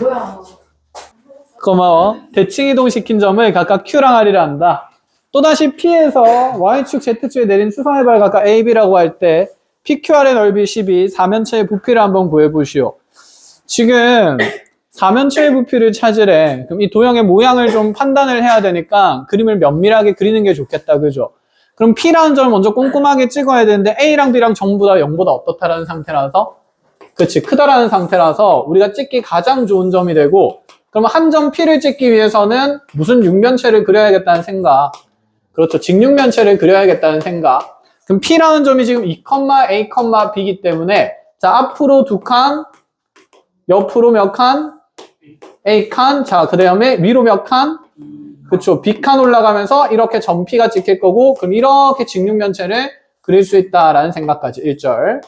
뭐야? 고마워. 대칭이동 시킨 점을 각각 Q랑 R이라 한다. 또다시 P에서 Y축, Z축에 내린 수선의 발 각각 A, B라고 할 때 PQR의 넓이 12, 사면체의 부피를 한번 구해보시오. 지금 사면체의 부피를 찾으래. 그럼 이 도형의 모양을 좀 판단을 해야 되니까 그림을 면밀하게 그리는 게 좋겠다. 그죠? 그럼 P라는 점을 먼저 꼼꼼하게 찍어야 되는데 A랑 B랑 전부 다 0보다 어떻다라는 상태라서 그치, 크다라는 상태라서 우리가 찍기 가장 좋은 점이 되고 그러면 한 점 P를 찍기 위해서는 무슨 육면체를 그려야겠다는 생각. 그렇죠. 직육면체를 그려야겠다는 생각. 그럼 P라는 점이 지금 2, A, B이기 때문에 자 앞으로 2칸, 옆으로 몇 칸? A칸. 자, 그 다음에 위로 몇 칸? 그쵸. B칸 올라가면서 이렇게 점 P가 찍힐 거고 그럼 이렇게 직육면체를 그릴 수 있다라는 생각까지 1절.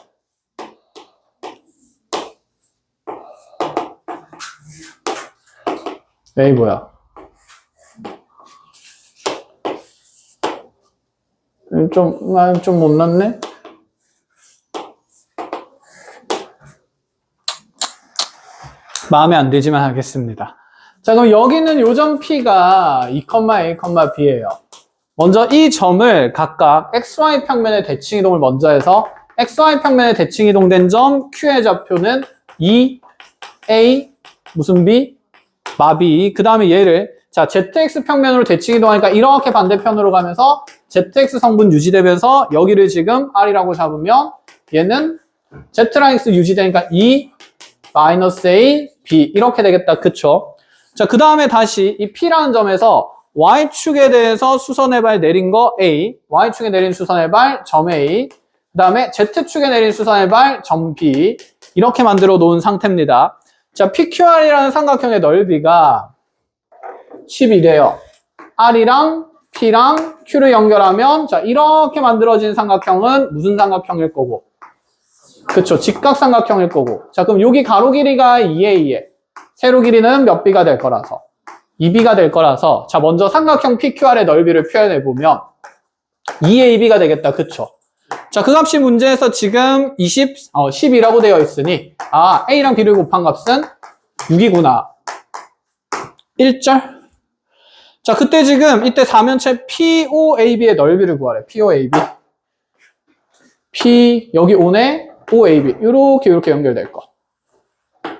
에이 뭐야. 좀 못났네? 마음에 안 들지만 하겠습니다. 자, 그럼 여기는 요점 P가 2, A, B예요. 먼저 이 점을 각각 XY 평면의 대칭이동을 먼저 해서 XY 평면의 대칭이동된 점 Q의 좌표는 2, A, 무슨 B? 마비. 그 다음에 얘를 자 ZX 평면으로 대칭이동하니까 이렇게 반대편으로 가면서 ZX 성분 유지되면서 여기를 지금 R이라고 잡으면 얘는 Z랑 X 유지되니까 2, A, B 이렇게 되겠다. 그쵸? 자, 그 다음에 다시 이 P라는 점에서 Y축에 대해서 수선의 발 내린 거 A, Y축에 내린 수선의 발 점 A, 그 다음에 Z축에 내린 수선의 발 점 B 이렇게 만들어 놓은 상태입니다. 자, PQR이라는 삼각형의 넓이가 10이래요. R이랑 P랑 Q를 연결하면 자 이렇게 만들어진 삼각형은 무슨 삼각형일 거고? 그쵸, 직각삼각형일 거고. 자, 그럼 여기 가로 길이가 2A에 세로 길이는 몇 B가 될 거라서 2B가 될 거라서 자 먼저 삼각형 PQR의 넓이를 표현해 보면 2AB가 되겠다. 그쵸? 자, 그 값이 문제에서 지금 10이라고 되어 있으니 A랑 B를 곱한 값은 6이구나. 1절. 자, 그때 지금 이때 사면체 POAB의 넓이를 구하래. POAB. P 여기 오네 OAB 이렇게 연결될 거.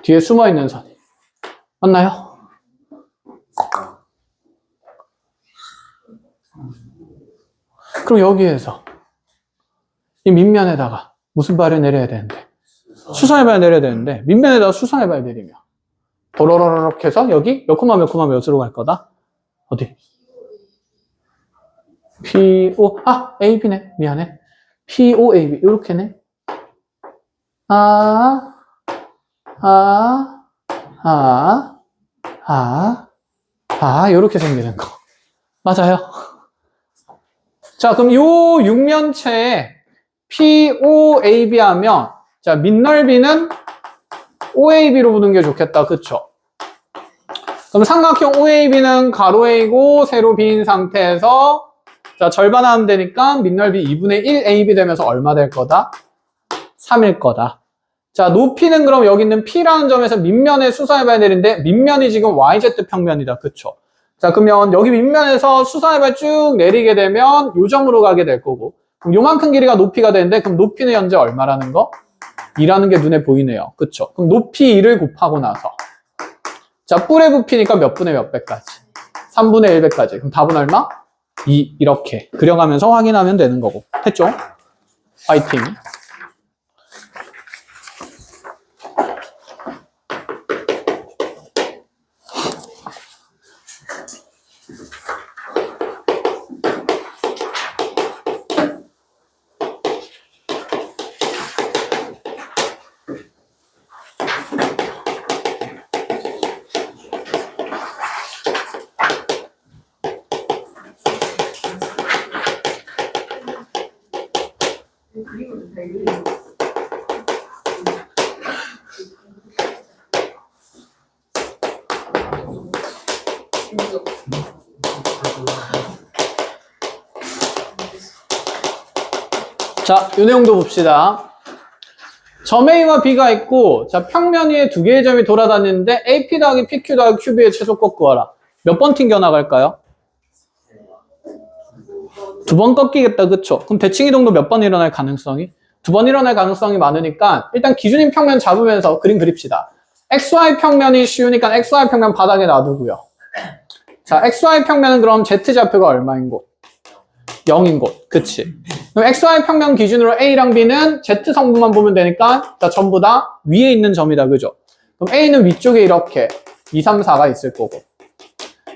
뒤에 숨어있는 선이. 맞나요? 그럼 여기에서 이 밑면에다가 무슨 발을 내려야 되는데? 수선의 발 내려야 되는데 밑면에다가 수선의 발 내리면 도로로록 해서 여기 몇 콤마 몇으로 갈 거다? 어디? PO AB네. 미안해. POAB 이렇게네. 이렇게 생기는 거. 맞아요. 자, 그럼 요 육면체에 POAB 하면 자, 밑넓이는 OAB로 보는 게 좋겠다. 그쵸? 그럼 삼각형 OAB는 가로 A고 세로 B인 상태에서 자, 절반하면 되니까 밑넓이 2분의 1 AB 되면서 얼마 될 거다? 3일 거다. 자, 높이는 그럼 여기 있는 P라는 점에서 밑면에 수선의 발 내린데 밑면이 지금 YZ 평면이다. 그쵸? 자, 그러면 여기 밑면에서 수선의 발 쭉 내리게 되면 요 점으로 가게 될 거고 그럼 요만큼 길이가 높이가 되는데 그럼 높이는 현재 얼마라는 거? 2라는 게 눈에 보이네요. 그쵸? 그럼 높이 2를 곱하고 나서 자, 뿔의 부피니까 몇 분의 몇 배까지? 3분의 1배까지. 그럼 답은 얼마? 2 이렇게 그려가면서 확인하면 되는 거고. 됐죠? 파이팅. 자, 이 내용도 봅시다. 점 A와 B가 있고, 자, 평면 위에 두 개의 점이 돌아다니는데, AP 더하기 PQ 더하기 QB의 최소값 구하라. 몇 번 튕겨나갈까요? 두 번 꺾이겠다, 그쵸? 그럼 대칭 이동도 몇 번 일어날 가능성이? 두 번 일어날 가능성이 많으니까, 일단 기준인 평면 잡으면서 그림 그립시다. XY 평면이 쉬우니까 XY 평면 바닥에 놔두고요. 자, XY 평면은 그럼 Z좌표가 얼마인 곳? 0인 곳. 그치? 그럼 XY 평면 기준으로 A랑 B는 Z 성분만 보면 되니까, 자, 전부 다 위에 있는 점이다. 그죠? 그럼 A는 위쪽에 이렇게 2, 3, 4가 있을 거고.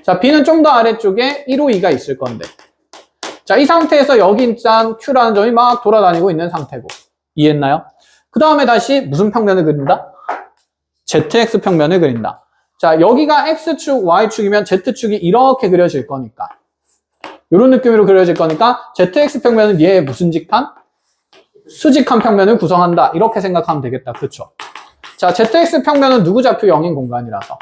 자, B는 좀 더 아래쪽에 1, 5, 2가 있을 건데. 자, 이 상태에서 여기 일단 Q라는 점이 막 돌아다니고 있는 상태고. 이해했나요? 그 다음에 다시 무슨 평면을 그린다? ZX 평면을 그린다. 자, 여기가 X축, Y축이면 Z축이 이렇게 그려질 거니까. 이런 느낌으로 그려질 거니까 ZX 평면은 얘의 무슨 직한? 수직한 평면을 구성한다. 이렇게 생각하면 되겠다. 그렇죠? 자, ZX 평면은 누구 좌표 0인 공간이라서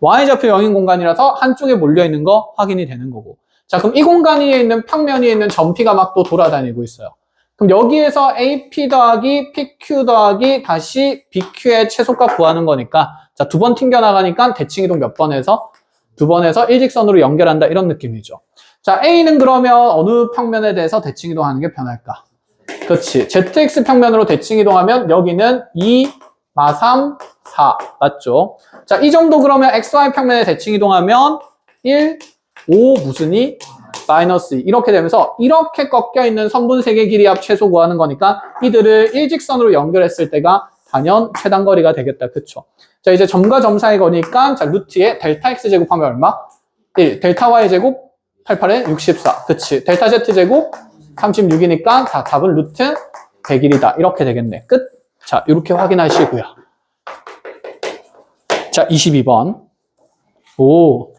Y좌표 0인 공간이라서 한쪽에 몰려있는 거 확인이 되는 거고. 자, 그럼 이 공간 위에 있는 평면 위에 있는 점 P가 막 또 돌아다니고 있어요. 그럼 여기에서 AP 더하기 PQ 더하기 다시 BQ의 최소값 구하는 거니까, 자, 두 번 튕겨나가니까 대칭 이동 몇 번 해서? 두 번 해서 일직선으로 연결한다. 이런 느낌이죠. 자, A는 그러면 어느 평면에 대해서 대칭 이동하는 게 편할까? 그렇지. ZX 평면으로 대칭 이동하면 여기는 2, 3, 4. 맞죠? 자, 이 정도 그러면 XY 평면에 대칭 이동하면 1, 5 무슨 2? 마이너스 2. 이렇게 되면서 이렇게 꺾여 있는 선분 3개 길이 합 최소 구하는 거니까 이들을 일직선으로 연결했을 때가 단연 최단거리가 되겠다. 그쵸? 자, 이제 점과 점 사이 거니까 자, 루트에 델타 X 제곱하면 얼마? 1. 델타 Y 제곱 88에 64. 그치? 델타 Z 제곱 36이니까 자, 답은 루트 101이다. 이렇게 되겠네. 끝. 자, 이렇게 확인하시고요. 자, 22번. 오.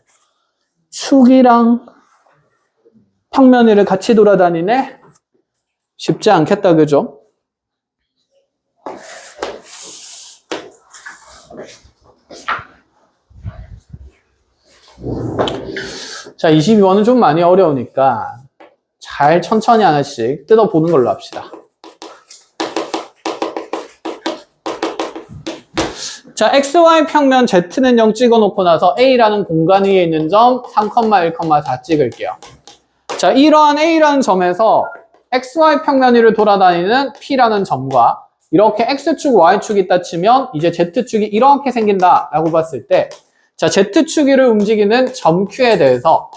축이랑 평면 위를 같이 돌아다니네? 쉽지 않겠다, 그죠? 자, 22번은 좀 많이 어려우니까 잘 천천히 하나씩 뜯어보는 걸로 합시다. 자, XY 평면 Z는 0 찍어놓고 나서 A라는 공간 위에 있는 점 3,1,4 찍을게요. 자, 이러한 A라는 점에서 XY 평면 위를 돌아다니는 P라는 점과 이렇게 X축, Y축이 있다 치면 이제 Z축이 이렇게 생긴다라고 봤을 때 자, Z축 위를 움직이는 점 Q에 대해서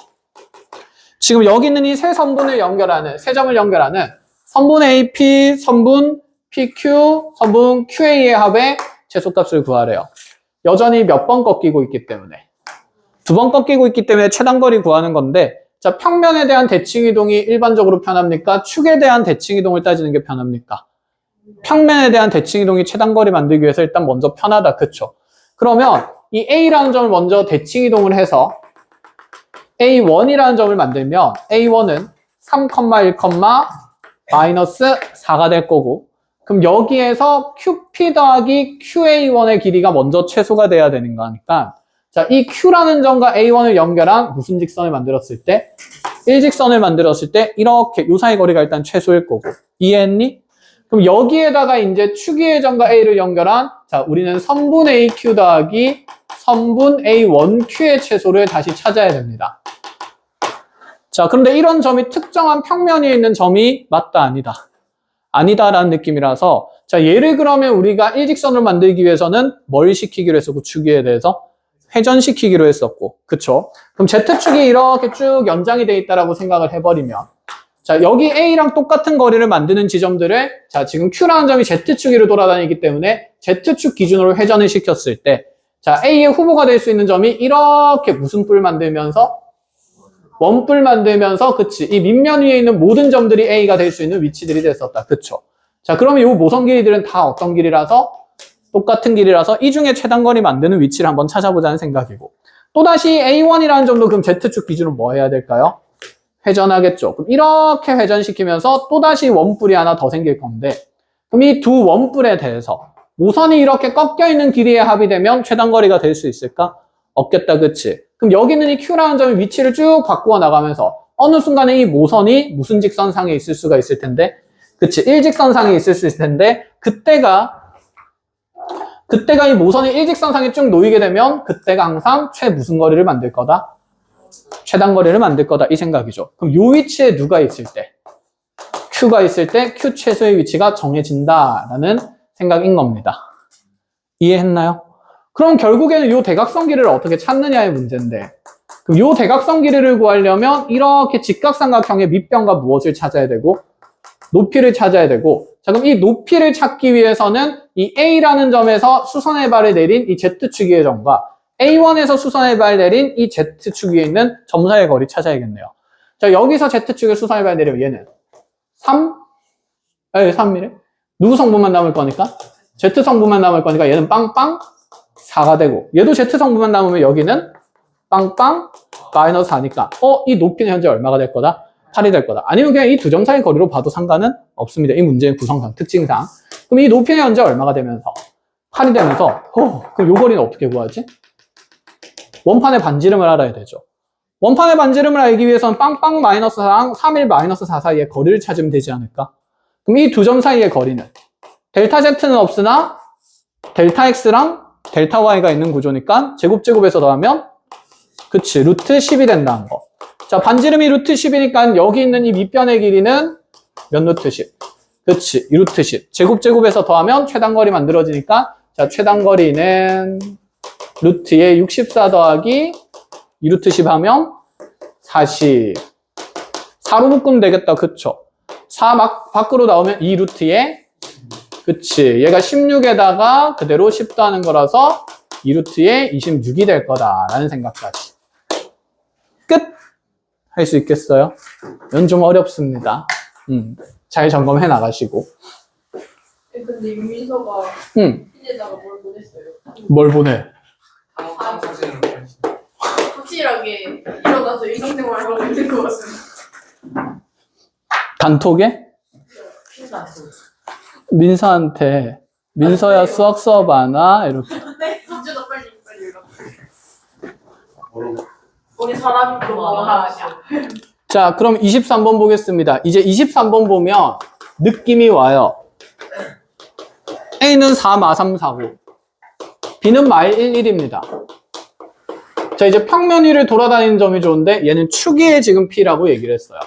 지금 여기 있는 이 세 선분을 연결하는, 세 점을 연결하는 선분 AP, 선분 PQ, 선분 QA의 합의 최소값을 구하래요. 여전히 몇 번 꺾이고 있기 때문에. 두 번 꺾이고 있기 때문에 최단거리 구하는 건데 자, 평면에 대한 대칭 이동이 일반적으로 편합니까? 축에 대한 대칭 이동을 따지는 게 편합니까? 평면에 대한 대칭 이동이 최단거리 만들기 위해서 일단 먼저 편하다. 그쵸? 그러면 이 A라는 점을 먼저 대칭 이동을 해서 A1이라는 점을 만들면 A1은 3,1, 마이너스 4가 될 거고 그럼 여기에서 QP 더하기 QA1의 길이가 먼저 최소가 돼야 되는 거니까 자, 이 Q라는 점과 A1을 연결한 무슨 직선을 만들었을 때? 일직선을 만들었을 때 이렇게 요 사이 거리가 일단 최소일 거고 이해했니? 그럼 여기에다가 이제 축 위의 점과 A를 연결한 자, 우리는 선분 AQ 더하기 선분 A1Q의 최소를 다시 찾아야 됩니다. 자, 그런데 이런 점이 특정한 평면 위에 있는 점이 맞다, 아니다? 아니다라는 느낌이라서 자, 얘를 그러면 우리가 일직선을 만들기 위해서는 뭘 시키기로 했었고 축 위에 대해서? 회전시키기로 했었고, 그쵸? 그럼 Z축이 이렇게 쭉 연장이 돼 있다라고 생각을 해버리면 자, 여기 A랑 똑같은 거리를 만드는 지점들을 자, 지금 Q라는 점이 Z축 위로 돌아다니기 때문에 Z축 기준으로 회전을 시켰을 때 자, A의 후보가 될 수 있는 점이 이렇게 무슨 뿔 만들면서? 원뿔 만들면서 그치? 이 밑면 위에 있는 모든 점들이 A가 될 수 있는 위치들이 됐었다. 그쵸? 자, 그러면 이 모선 길이들은 다 어떤 길이라서? 똑같은 길이라서 이 중에 최단거리 만드는 위치를 한번 찾아보자는 생각이고 또다시 A1이라는 점도 그럼 Z축 기준으로 뭐 해야 될까요? 회전하겠죠. 그럼 이렇게 회전시키면서 또다시 원뿔이 하나 더 생길 건데 그럼 이 두 원뿔에 대해서 모선이 이렇게 꺾여 있는 길이의 합이 되면 최단거리가 될 수 있을까? 없겠다. 그치? 그럼 여기는 이 Q라는 점이 위치를 쭉 바꾸어 나가면서 어느 순간에 이 모선이 무슨 직선상에 있을 수가 있을 텐데 그치? 일직선상에 있을 수 있을 텐데 그때가 그때가 이 모선이 일직선상에 쭉 놓이게 되면 그때가 항상 최 무슨 거리를 만들 거다? 최단거리를 만들 거다 이 생각이죠. 그럼 요 위치에 누가 있을 때? Q가 있을 때 Q 최소의 위치가 정해진다라는 생각인 겁니다. 이해했나요? 그럼 결국에는 요 대각선 길이를 어떻게 찾느냐의 문제인데, 그럼 요 대각선 길이를 구하려면 이렇게 직각삼각형의 밑변과 무엇을 찾아야 되고 높이를 찾아야 되고, 자 그럼 이 높이를 찾기 위해서는 이 A라는 점에서 수선의 발을 내린 이 Z축 위의 점과 A1에서 수선의 발을 내린 이 Z축 위에 있는 점 사이의 거리 찾아야겠네요. 자 여기서 Z축에 수선의 발을 내리면 얘는 3? 네, 3이래. 누구 성분만 남을 거니까? Z 성분만 남을 거니까 얘는 빵빵 4가 되고, 얘도 Z 성분만 남으면 여기는 빵빵 마이너스 4니까 이 높이는 현재 얼마가 될 거다? 8이 될 거다. 아니면 그냥 이 두 점 사이 거리로 봐도 상관은 없습니다. 이 문제의 구성상, 특징상. 그럼 이 높이는 현재 얼마가 되면서? 8이 되면서 그럼 요 거리는 어떻게 구하지? 원판의 반지름을 알아야 되죠. 원판의 반지름을 알기 위해서는 빵빵 마이너스 4랑 3일 마이너스 4 사이의 거리를 찾으면 되지 않을까? 그럼 이 두 점 사이의 거리는 델타 Z는 없으나 델타 X랑 델타 Y가 있는 구조니까 제곱제곱에서 더하면 그치 루트 10이 된다는 거. 자 반지름이 루트 10이니까 여기 있는 이 밑변의 길이는 몇 루트 10? 그치 2루트 10. 제곱제곱에서 더하면 최단거리 만들어지니까 자 최단거리는 루트에 64 더하기 2루트 10 하면 40. 4로 묶으면 되겠다. 그쵸? 4 막 밖으로 나오면 2루트에 그치. 얘가 16에다가 그대로 10 더하는 거라서 2루트에 26이 될 거다라는 생각까지. 끝! 할 수 있겠어요? 이건 좀 어렵습니다. 잘 점검해 나가시고. 근데 윤민서가 핀에다가 뭘 보냈어요? 뭘 보내? 확실하게 일어나서 일상생활을 하고 있는 것 같습니다. 단톡에? 민서한테 민서야 수학 수업 안 와? 이렇게. 네, 진짜 빨리 읽어. 우리 사람이 뭐 하냐? 자, 그럼 23번 보겠습니다. 이제 23번 보면 느낌이 와요. A는 4, 마 3, 4, 9. B는 마일 1, 1입니다. 자, 이제 평면 위를 돌아다니는 점이 좋은데 얘는 축의 지금 P라고 얘기를 했어요.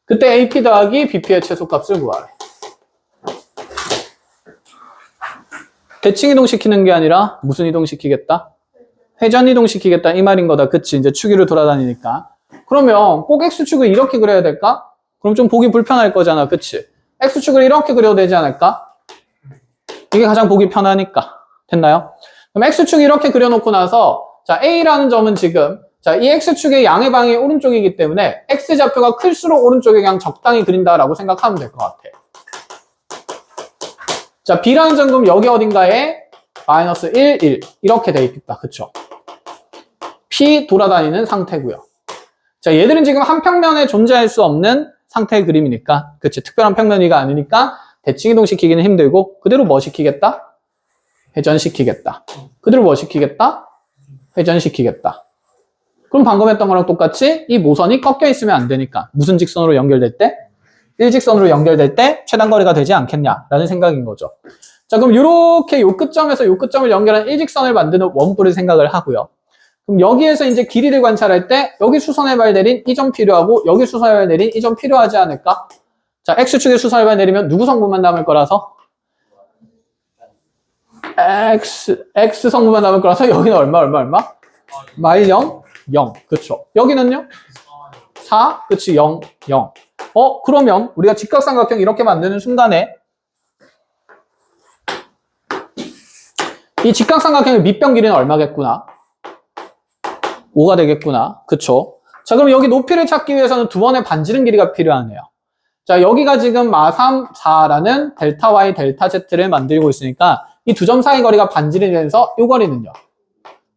그때 AP 더하기 BP의 최소값을 구하래. 대칭 이동시키는 게 아니라 무슨 이동시키겠다? 회전 이동시키겠다 이 말인 거다. 그치? 이제 축 위를 돌아다니니까. 그러면 꼭 X축을 이렇게 그려야 될까? 그럼 좀 보기 불편할 거잖아. 그치? X축을 이렇게 그려도 되지 않을까? 이게 가장 보기 편하니까. 됐나요? 그럼 X축 이렇게 그려놓고 나서 자 A라는 점은 지금 자 이 X축의 양의 방이 오른쪽이기 때문에 X좌표가 클수록 오른쪽에 그냥 적당히 그린다라고 생각하면 될 것 같아. 자 B라는 점 그럼 여기 어딘가에 마이너스 1, 1 이렇게 돼 있겠다. 그쵸? P 돌아다니는 상태고요. 자 얘들은 지금 한 평면에 존재할 수 없는 상태의 그림이니까 그치? 특별한 평면 위가 아니니까 대칭 이동시키기는 힘들고 그대로 뭐 시키겠다? 회전시키겠다. 그대로 뭐 시키겠다? 회전시키겠다. 그럼 방금 했던 거랑 똑같이 이 모선이 꺾여 있으면 안 되니까 무슨 직선으로 연결될 때? 일직선으로 연결될 때 최단거리가 되지 않겠냐라는 생각인 거죠. 자 그럼 이렇게 요 끝점에서 요 끝점을 연결한 일직선을 만드는 원뿔을 생각을 하고요. 그럼 여기에서 이제 길이를 관찰할 때 여기 수선의 발 내린 이 점 필요하고 여기 수선의 발 내린 이 점 필요하지 않을까? 자 X축에 수선의 발 내리면 누구 성분만 남을 거라서? X 성분만 남을 거라서 여기는 얼마? 마일 0? 0. 그쵸. 여기는요? 4? 그치. 0, 0. 그러면 우리가 직각삼각형 이렇게 만드는 순간에 이 직각삼각형의 밑변 길이는 얼마겠구나? 5가 되겠구나. 그쵸? 자, 그럼 여기 높이를 찾기 위해서는 두 번의 반지름 길이가 필요하네요. 자, 여기가 지금 마3, 4라는 델타 Y, 델타 Z를 만들고 있으니까 이 두 점 사이 거리가 반지름이 되면서 이 거리는요.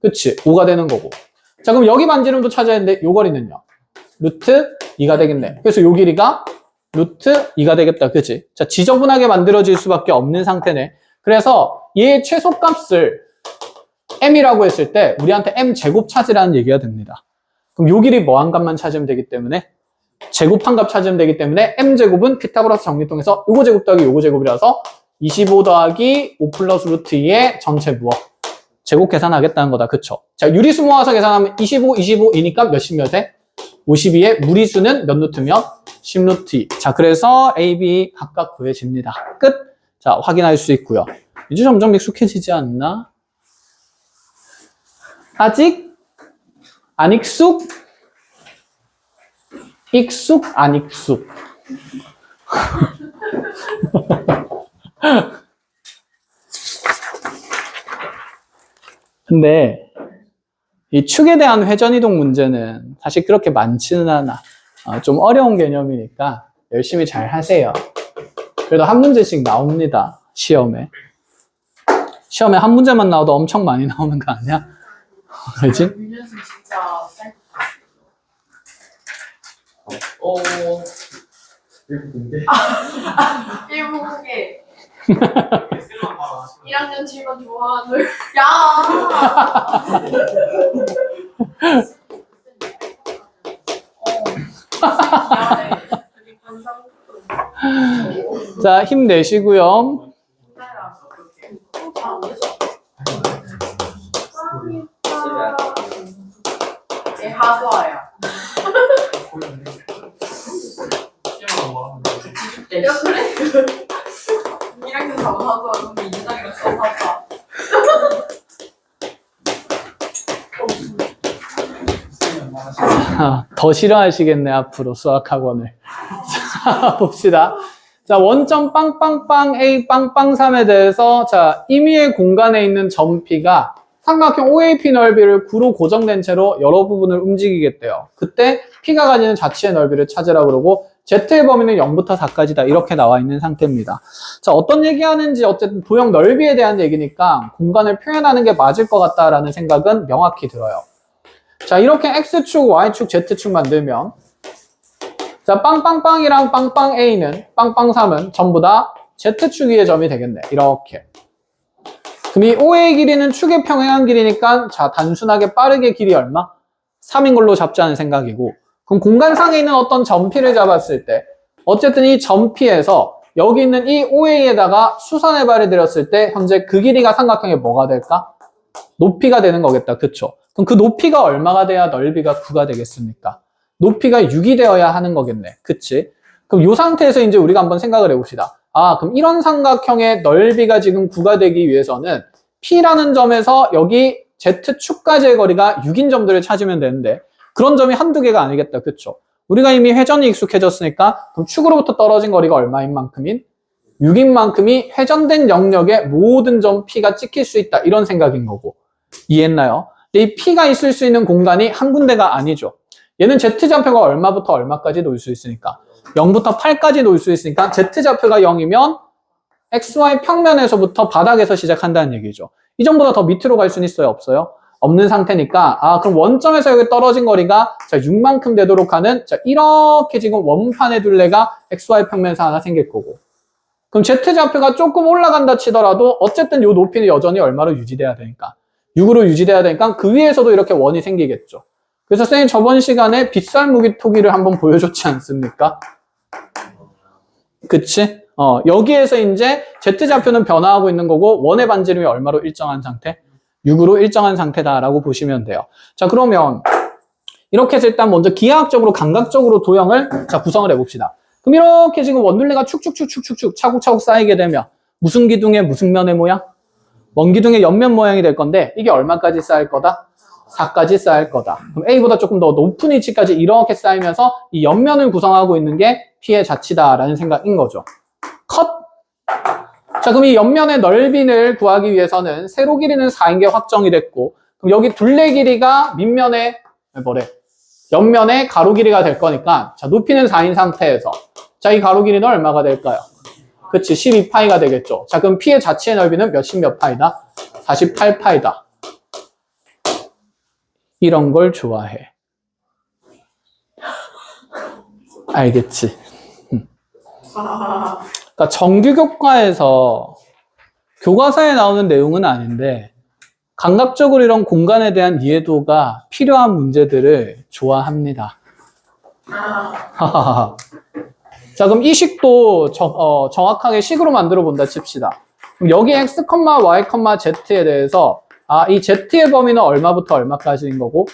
그치? 5가 되는 거고. 자, 그럼 여기 반지름도 찾아야 하는데 이 거리는요. 루트 2가 되겠네. 그래서 이 길이가 루트 2가 되겠다. 그치? 자, 지저분하게 만들어질 수밖에 없는 상태네. 그래서 얘의 최소값을 m이라고 했을 때 우리한테 m 제곱 찾으라는 얘기가 됩니다. 그럼 요 길이 뭐한 값만 찾으면 되기 때문에 제곱한 값 찾으면 되기 때문에 m 제곱은 피타고라스 정리통에서 요거 제곱 더하기 요거 제곱이라서 25 더하기 5 플러스 루트 2의 전체 무엇? 제곱 계산하겠다는 거다. 그쵸? 자, 유리수 모아서 계산하면 25, 25이니까 몇십 몇에? 52의 무리수는 몇 루트면? 10 루트 2. 자, 그래서 A, B 각각 구해집니다. 끝! 자, 확인할 수 있고요. 이제 점점 익숙해지지 않나? 아직? 안 익숙? 익숙? 안 익숙? 근데 이 축에 대한 회전이동 문제는 사실 그렇게 많지는 않아. 좀 어려운 개념이니까 열심히 잘 하세요. 그래도 한 문제씩 나옵니다. 시험에. 시험에 한 문제만 나와도 엄청 많이 나오는 거 아니야? 그렇지? 윤현수 진짜 쌀 것 같아요. 일본인데? 1부국에 1학년 7반 좋아하는 야! 미안해. 되게 관상스러워. 자, 힘내시고요. 예, 하소아야. 야, 그래? 1학년 4반 하소아. 근데 인상이랑 수업 하소아. 더 싫어하시겠네, 앞으로 수학학원을. 자, 봅시다. 자, 원점 빵빵빵 A 빵빵 3에 대해서 자, 임의의 공간에 있는 점 P가 삼각형 OAP 넓이를 9로 고정된 채로 여러 부분을 움직이겠대요. 그때 P가 가지는 자치의 넓이를 찾으라고 그러고 Z의 범위는 0부터 4까지다. 이렇게 나와 있는 상태입니다. 자, 어떤 얘기하는지 어쨌든 도형 넓이에 대한 얘기니까 공간을 표현하는 게 맞을 것 같다라는 생각은 명확히 들어요. 자, 이렇게 X축, Y축, Z축 만들면 자, 빵빵빵이랑 빵빵 A는 빵빵 3은 전부 다 Z축 위의 점이 되겠네. 이렇게. 그럼 이 O의 길이는 축의 평행한 길이니까 자, 단순하게 빠르게 길이 얼마? 3인 걸로 잡자는 생각이고 그럼 공간상에 있는 어떤 점 P를 잡았을 때 어쨌든 이 점 P에서 여기 있는 이 OA에다가 수선의 발을 들였을 때 현재 그 길이가 삼각형의 뭐가 될까? 높이가 되는 거겠다. 그쵸? 그럼 그 높이가 얼마가 돼야 넓이가 9가 되겠습니까? 높이가 6이 되어야 하는 거겠네. 그치? 그럼 이 상태에서 이제 우리가 한번 생각을 해봅시다. 아, 그럼 이런 삼각형의 넓이가 지금 9가 되기 위해서는 P라는 점에서 여기 Z축까지의 거리가 6인 점들을 찾으면 되는데 그런 점이 한두 개가 아니겠다. 그쵸? 우리가 이미 회전이 익숙해졌으니까 그럼 축으로부터 떨어진 거리가 얼마인 만큼인? 6인 만큼이 회전된 영역에 모든 점 P가 찍힐 수 있다. 이런 생각인 거고. 이해했나요? 근데 이 P가 있을 수 있는 공간이 한 군데가 아니죠. 얘는 Z좌표가 얼마부터 얼마까지 놓을 수 있으니까 0부터 8까지 놓을 수 있으니까 Z좌표가 0이면 XY 평면에서부터 바닥에서 시작한다는 얘기죠. 이 점보다 더 밑으로 갈 수는 있어요? 없어요? 없는 상태니까 아 그럼 원점에서 여기 떨어진 거리가 자 6만큼 되도록 하는 자 이렇게 지금 원판의 둘레가 XY 평면에서 하나 생길 거고 그럼 Z좌표가 조금 올라간다 치더라도 어쨌든 이 높이는 여전히 얼마로 유지돼야 되니까 6으로 유지돼야 되니까 그 위에서도 이렇게 원이 생기겠죠. 그래서 선생님 저번 시간에 빗살무기 토기를 한번 보여줬지 않습니까? 그치? 여기에서 이제 Z좌표는 변화하고 있는 거고 원의 반지름이 얼마로 일정한 상태? 6으로 일정한 상태다라고 보시면 돼요. 자 그러면 이렇게 해서 일단 먼저 기하학적으로 감각적으로 도형을 자 구성을 해봅시다. 그럼 이렇게 지금 원둘레가 축축축축축축 차곡차곡 쌓이게 되면 무슨 기둥의 무슨 면의 모양? 원기둥의 옆면 모양이 될 건데 이게 얼마까지 쌓일 거다? 4까지 쌓일 거다. 그럼 A보다 조금 더 높은 위치까지 이렇게 쌓이면서 이 옆면을 구성하고 있는 게 P의 자치다라는 생각인 거죠. 컷! 자, 그럼 이 옆면의 넓이를 구하기 위해서는 세로 길이는 4인 게 확정이 됐고 그럼 여기 둘레 길이가 밑면의 옆면의 가로 길이가 될 거니까 자, 높이는 4인 상태에서 자, 이 가로 길이는 얼마가 될까요? 그치, 12파이가 되겠죠. 자, 그럼 P의 자치의 넓이는 몇십 몇 파이다? 48파이다. 이런 걸 좋아해. 알겠지? 그러니까 정규교과에서 교과서에 나오는 내용은 아닌데 감각적으로 이런 공간에 대한 이해도가 필요한 문제들을 좋아합니다. 자, 그럼 이 식도 정확하게 식으로 만들어 본다 칩시다. 그럼 여기 x, y, z에 대해서 이 z의 범위는 얼마부터 얼마까지인 거고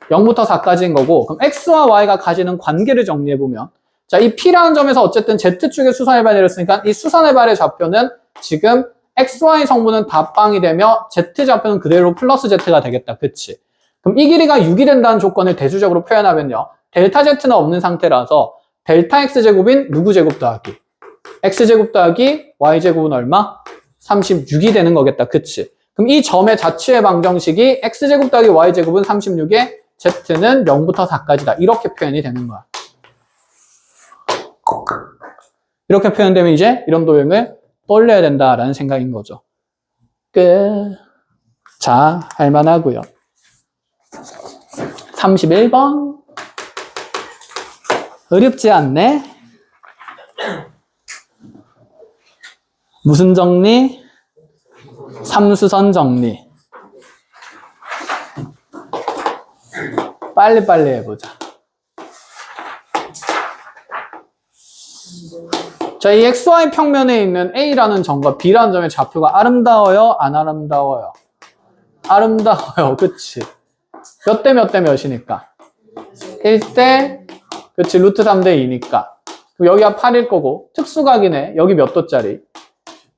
0부터 4까지인 거고 그럼 x와 y가 가지는 관계를 정리해 보면 자, 이 p라는 점에서 어쨌든 z축에 수선해발 내렸으니까 이 수선해발의 좌표는 지금 xy 성분은 다 빵이 되며 z 좌표는 그대로 플러스 z가 되겠다. 그치? 그럼 이 길이가 6이 된다는 조건을 대수적으로 표현하면요. 델타 z는 없는 상태라서 델타 x제곱인 누구 제곱 더하기 x제곱 더하기 y제곱은 얼마? 36이 되는 거겠다. 그치? 그럼 이 점의 자취의 방정식이 x제곱 더하기 y제곱은 36에 z는 0부터 4까지다. 이렇게 표현이 되는 거야. 이렇게 표현되면 이제 이런 도형을 떠올려야 된다라는 생각인 거죠. 끝. 자, 할만하고요. 31번. 어렵지 않네? 무슨 정리? 삼수선 정리. 빨리빨리 해보자. 자, 이 XY 평면에 있는 A라는 점과 B라는 점의 좌표가 아름다워요? 안 아름다워요? 아름다워요. 그치? 몇 대 몇 대 몇이니까? 1대, 그치, 루트 3대 2니까. 여기가 8일 거고, 특수각이네. 여기 몇 도짜리?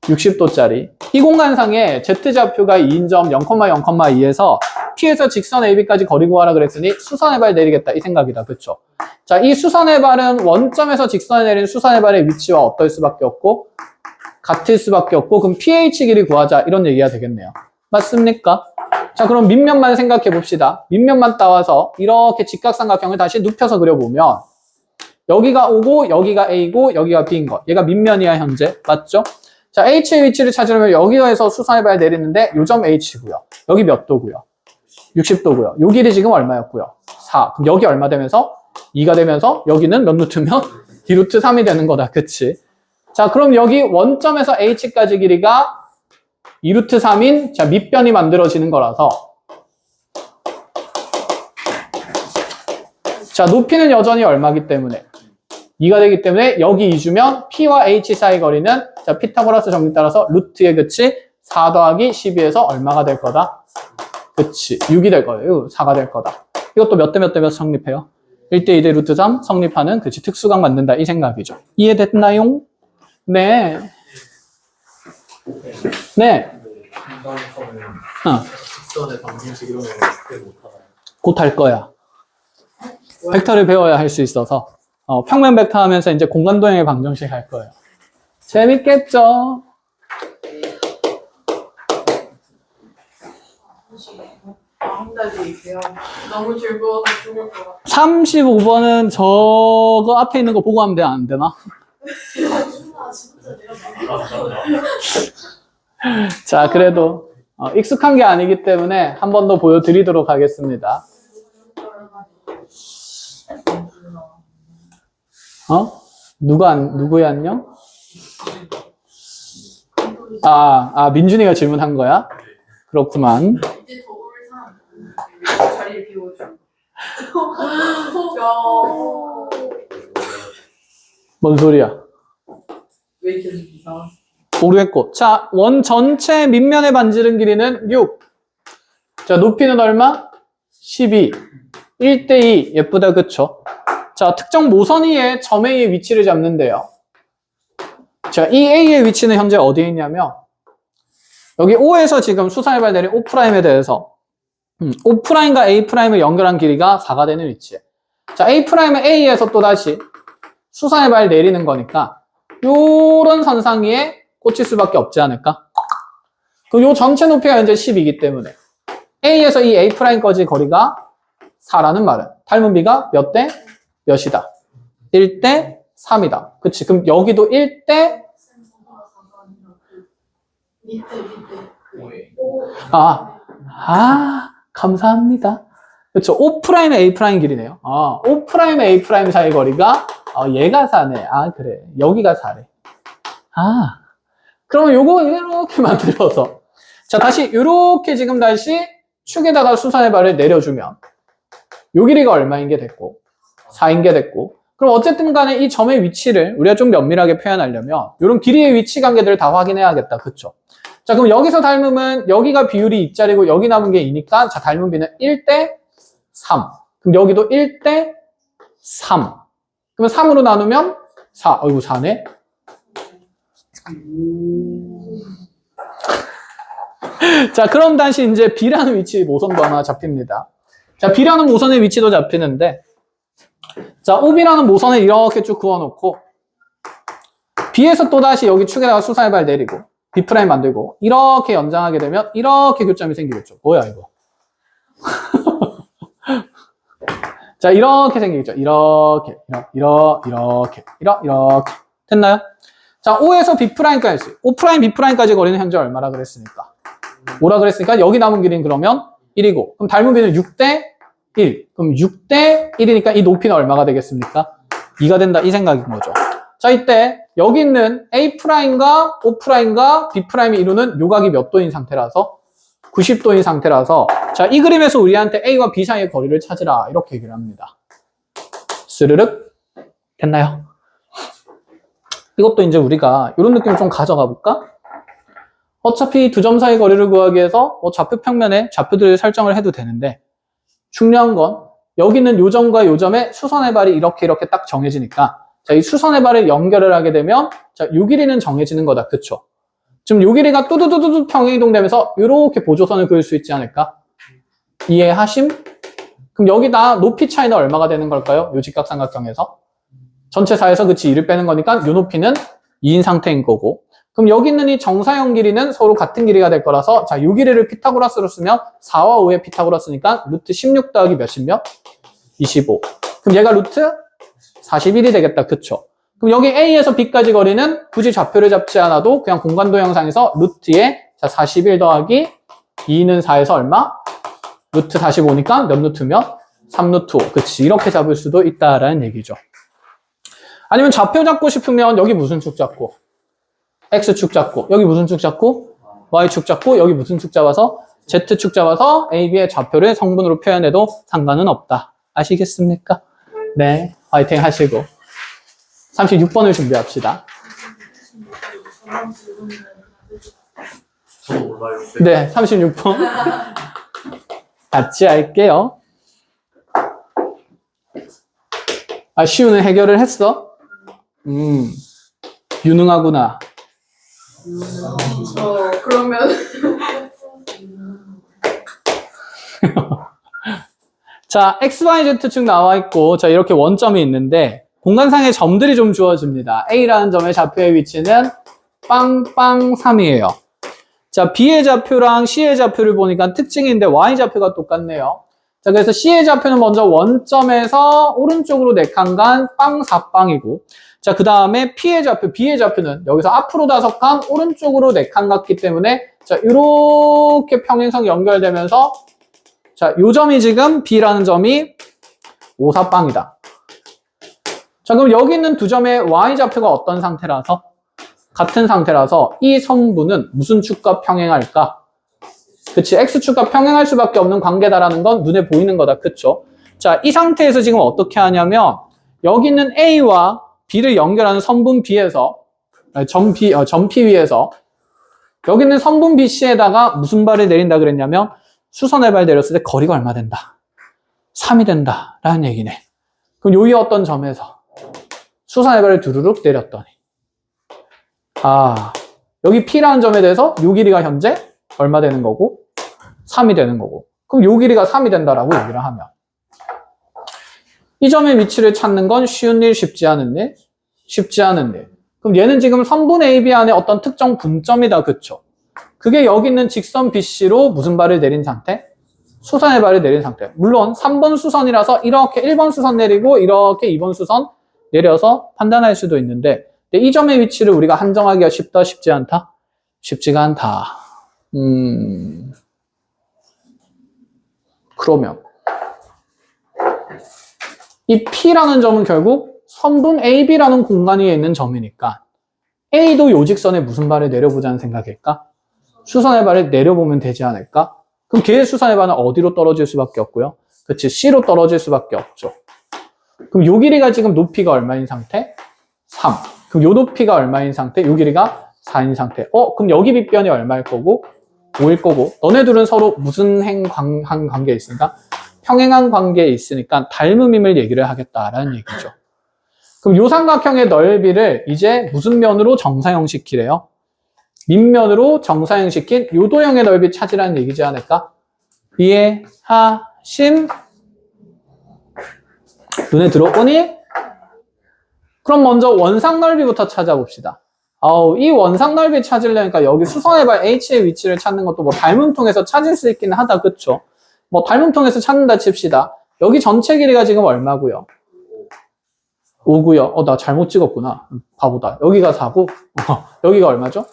60도짜리. 이 공간상에 Z좌표가 2인 점 0,0,2에서 P에서 직선 AB까지 거리 구하라 그랬으니 수선의 발 내리겠다. 이 생각이다. 그쵸? 자, 이 수선의 발은 원점에서 직선에 내린 수선의 발의 위치와 어떨 수밖에 없고, 같을 수밖에 없고, 그럼 pH 길이 구하자. 이런 얘기가 되겠네요. 맞습니까? 자, 그럼 밑면만 생각해 봅시다. 밑면만 따와서 이렇게 직각삼각형을 다시 눕혀서 그려보면, 여기가 O고, 여기가 A고, 여기가 B인 거. 얘가 밑면이야, 현재. 맞죠? 자, H의 위치를 찾으려면 여기에서 수선의 발 내리는데, 요 점 H고요. 여기 몇 도고요? 60도고요. 요 길이 지금 얼마였고요? 4. 그럼 여기 얼마 되면서? 2가 되면서 여기는 몇 루트면? 2루트 3이 되는 거다. 그치? 자, 그럼 여기 원점에서 H까지 길이가 2루트 3인 자, 밑변이 만들어지는 거라서 자, 높이는 여전히 얼마기 때문에 2가 되기 때문에 여기 2주면 P와 H 사이 거리는 자, 피타고라스 정리 따라서 루트의 그치 4 더하기 12에서 얼마가 될 거다? 그치, 6이 될 거예요. 4가 될 거다. 이것도 몇 대 몇 대 몇 성립해요? 1대 2대 루트 3 성립하는 그치 특수각 만든다 이 생각이죠. 이해됐나요? 네. 네. 직선의 방정식 이런 거 그때 못하나요? 곧 할 거야. 벡터를 배워야 할 수 있어서 평면 벡터 하면서 이제 공간 도형의 방정식 할 거예요. 재밌겠죠? 너무 즐거워서 죽을 것 같아. 35번은 저거 앞에 있는 거 보고 하면 안 되나? 자, 그래도 익숙한 게 아니기 때문에 한 번 더 보여드리도록 하겠습니다. 누구야 안녕? 민준이가 질문한 거야? 그렇구만. 이제 더 올 사람 자리를 비워줘. 뭔 소리야? 왜 이렇게 이상한? 모르겠고. 자, 원 전체 밑면의 반지름 길이는 6. 자, 높이는 얼마? 12. 1대2. 예쁘다, 그쵸? 자, 특정 모선 E의 점 A의 위치를 잡는데요. 자, 이 A의 위치는 현재 어디에 있냐면, 여기 O에서 지금 수선의 발 내린 O'에 대해서, O'과 A'을 연결한 길이가 4가 되는 위치에. 자, A'은 A에서 또다시 수선의 발 내리는 거니까, 요런 선상위에 꽂힐 수밖에 없지 않을까? 그럼 요 전체 높이가 현재 10이기 때문에 A에서 이 A'까지 거리가 4라는 말은 닮은 비가 몇 대 몇이다? 1대 3이다. 그치? 그럼 여기도 1대 감사합니다. 그렇죠. O'A'A 길이네요. O'A'A 사이 거리가 얘가 4네. 그래. 여기가 4래. 그러면 요거 이렇게 만들어서 자, 다시 이렇게 지금 다시 축에다가 수선의 발을 내려주면 요 길이가 얼마인 게 됐고 4인 게 됐고 그럼 어쨌든 간에 이 점의 위치를 우리가 좀 면밀하게 표현하려면 이런 길이의 위치 관계들을 다 확인해야겠다. 그쵸? 자, 그럼 여기서 닮으면 여기가 비율이 2짜리고 여기 남은 게 2니까 자, 닮은 비는 1대 3. 그럼 여기도 1대 3. 그러면 3으로 나누면 4. 어이구, 4네. 자, 그럼 다시 이제 B라는 위치 모선도 하나 잡힙니다. 자, B라는 모선의 위치도 잡히는데, 자, OB라는 모선을 이렇게 쭉 그어놓고, B에서 또다시 여기 축에다가 수선의 발 내리고, B' 만들고, 이렇게 연장하게 되면, 이렇게 교점이 생기겠죠. 뭐야, 이거. 자, 이렇게 생기겠죠. 이렇게. 됐나요? 자, O에서 B'까지, O', B'까지 거리는 현재 얼마라 그랬으니까? 5라 그랬으니까 여기 남은 길이는 그러면 1이고 그럼 닮은 비는 6대 1. 그럼 6대 1이니까 이 높이는 얼마가 되겠습니까? 2가 된다 이 생각인 거죠. 자, 이때 여기 있는 A'과 O'과 B'이 이루는 요각이 몇 도인 상태라서 90도인 상태라서 자, 이 그림에서 우리한테 A와 B 사이의 거리를 찾으라 이렇게 얘기를 합니다. 스르륵 됐나요? 이것도 이제 우리가 이런 느낌을 좀 가져가 볼까? 어차피 두 점 사이 거리를 구하기 위해서 좌표 평면에 좌표들을 설정을 해도 되는데 중요한 건 여기 있는 요 점과 요 점의 수선의 발이 이렇게 딱 정해지니까 자, 이 수선의 발을 연결을 하게 되면 자, 요 길이는 정해지는 거다. 그쵸? 지금 요 길이가 뚜두두두 평행이동되면서 이렇게 보조선을 그을 수 있지 않을까? 이해하심? 그럼 여기다 높이 차이는 얼마가 되는 걸까요? 요 직각삼각형에서 전체 4에서 그치 2를 빼는 거니까 요 높이는 2인 상태인 거고 그럼 여기 있는 이 정사형 길이는 서로 같은 길이가 될 거라서 자, 요 길이를 피타고라스로 쓰면 4와 5의 피타고라스니까 루트 16 더하기 몇십 몇? 25. 그럼 얘가 루트 41이 되겠다. 그쵸? 그럼 여기 A에서 B까지 거리는 굳이 좌표를 잡지 않아도 그냥 공간도 형상에서 루트에 자, 41 더하기 2는 4에서 얼마? 루트 45니까 몇 루트면? 3루트 5. 그치? 이렇게 잡을 수도 있다라는 얘기죠. 아니면 좌표 잡고 싶으면 여기 무슨 축 잡고? X축 잡고 여기 무슨 축 잡고 Y축 잡고 여기 무슨 축 잡아서 Z축 잡아서 A, B의 좌표를 성분으로 표현해도 상관은 없다. 아시겠습니까? 네, 화이팅 하시고 36번을 준비합시다. 저도 몰라요. 네, 36번 같이 할게요. 아, 시우는 해결을 했어? 유능하구나. 그러면 자, X, Y, Z축 나와 있고 자, 이렇게 원점이 있는데 공간상의 점들이 좀 주어집니다. A라는 점의 좌표의 위치는 빵빵 3이에요. 자, B의 좌표랑 C의 좌표를 보니까 특징인데 Y 좌표가 똑같네요. 자, 그래서 C의 좌표는 먼저 원점에서 오른쪽으로 4칸간 빵 4빵이고 자, 그 다음에 B의 좌표는 여기서 앞으로 5칸, 오른쪽으로 4칸 같기 때문에 자, 이렇게 평행선 연결되면서 자, 요 점이 지금 B라는 점이 5, 4빵이다. 자, 그럼 여기 있는 두 점의 Y 좌표가 어떤 상태라서? 같은 상태라서 이 성분은 무슨 축과 평행할까? 그치, X축과 평행할 수밖에 없는 관계다라는 건 눈에 보이는 거다. 그쵸? 자, 이 상태에서 지금 어떻게 하냐면 여기 있는 A와 B를 연결하는 선분 B에서 점 P 위에서 여기 있는 선분 BC에다가 무슨 발을 내린다 그랬냐면 수선의 발 내렸을 때 거리가 얼마 된다? 3이 된다 라는 얘기네. 그럼 요이 어떤 점에서 수선의 발을 두루룩 내렸더니 아, 여기 P라는 점에 대해서 요 길이가 현재 얼마 되는 거고 3이 되는 거고 그럼 요 길이가 3이 된다라고 얘기를 하면 이 점의 위치를 찾는 건 쉬운 일, 쉽지 않은 일? 쉽지 않은 일. 그럼 얘는 지금 선분 AB 안에 어떤 특정 분점이다. 그쵸? 그게 여기 있는 직선 BC로 무슨 발을 내린 상태? 수선의 발을 내린 상태. 물론 3번 수선이라서 이렇게 1번 수선 내리고 이렇게 2번 수선 내려서 판단할 수도 있는데 이 점의 위치를 우리가 한정하기가 쉽다, 쉽지 않다? 쉽지가 않다. 그러면 이 P라는 점은 결국 선분 AB라는 공간 위에 있는 점이니까 A도 요 직선에 무슨 발을 내려보자는 생각일까? 수선의 발을 내려보면 되지 않을까? 그럼 걔의 수선의 발은 어디로 떨어질 수밖에 없고요? 그치, C로 떨어질 수밖에 없죠. 그럼 요 길이가 지금 높이가 얼마인 상태? 3. 그럼 요 높이가 얼마인 상태? 요 길이가 4인 상태. 그럼 여기 빗변이 얼마일 거고? 5일 거고. 너네 둘은 서로 무슨 한 관계에 있으니까? 평행한 관계에 있으니까 닮음임을 얘기를 하겠다라는 얘기죠. 그럼 요 삼각형의 넓이를 이제 무슨 면으로 정사형시키래요? 밑면으로 정사형시킨 요 도형의 넓이 찾으라는 얘기지 않을까? 이해하심? 눈에 들어오니? 그럼 먼저 원상 넓이부터 찾아봅시다. 이 원상 넓이 찾으려니까 여기 수선의 발 H의 위치를 찾는 것도 뭐 닮음 통해서 찾을 수 있긴 하다, 그쵸? 뭐 닮음 통해서 찾는다 칩시다. 여기 전체 길이가 지금 얼마고요? 5고요. 나 잘못 찍었구나. 바보다. 여기가 4고 여기가 얼마죠?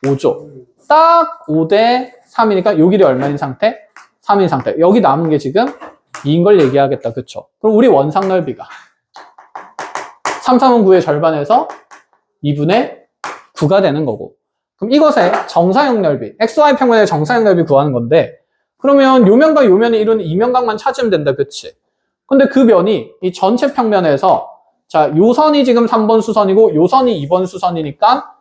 5죠. 딱 5대 3이니까 요 길이 얼마인 상태? 3인 상태. 여기 남은 게 지금 2인 걸 얘기하겠다. 그쵸? 그럼 우리 원상 넓이가 3, 3은 9의 절반에서 2분의 9가 되는 거고. 그럼 이것의 정사형 넓이, XY 평면의 정사형 넓이 구하는 건데, 그러면 요 면과 요 면이 이루는 이 면각만 찾으면 된다. 그치? 근데 그 면이 이 전체 평면에서 자, 요 선이 지금 3번 수선이고 요 선이 2번 수선이니까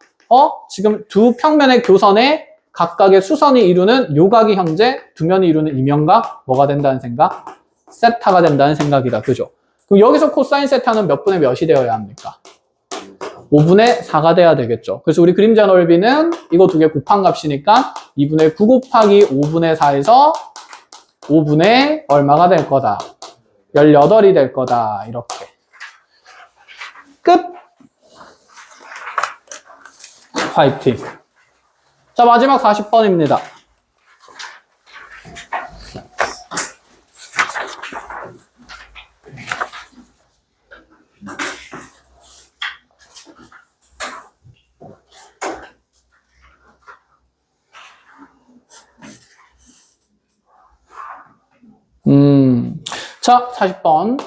지금 두 평면의 교선에 각각의 수선이 이루는 요각이 형제, 두 면이 이루는 이 면각 뭐가 된다는 생각? 세타가 된다는 생각이다. 그죠? 그럼 여기서 코사인 세타는 몇 분의 몇이 되어야 합니까? 5분의 4가 돼야 되겠죠. 그래서 우리 그림자 넓이는 이거 두 개 곱한 값이니까 2분의 9 곱하기 5분의 4에서 5분의 얼마가 될 거다? 18이 될 거다. 이렇게. 끝! 화이팅. 자, 마지막 40번입니다. 자, 40번.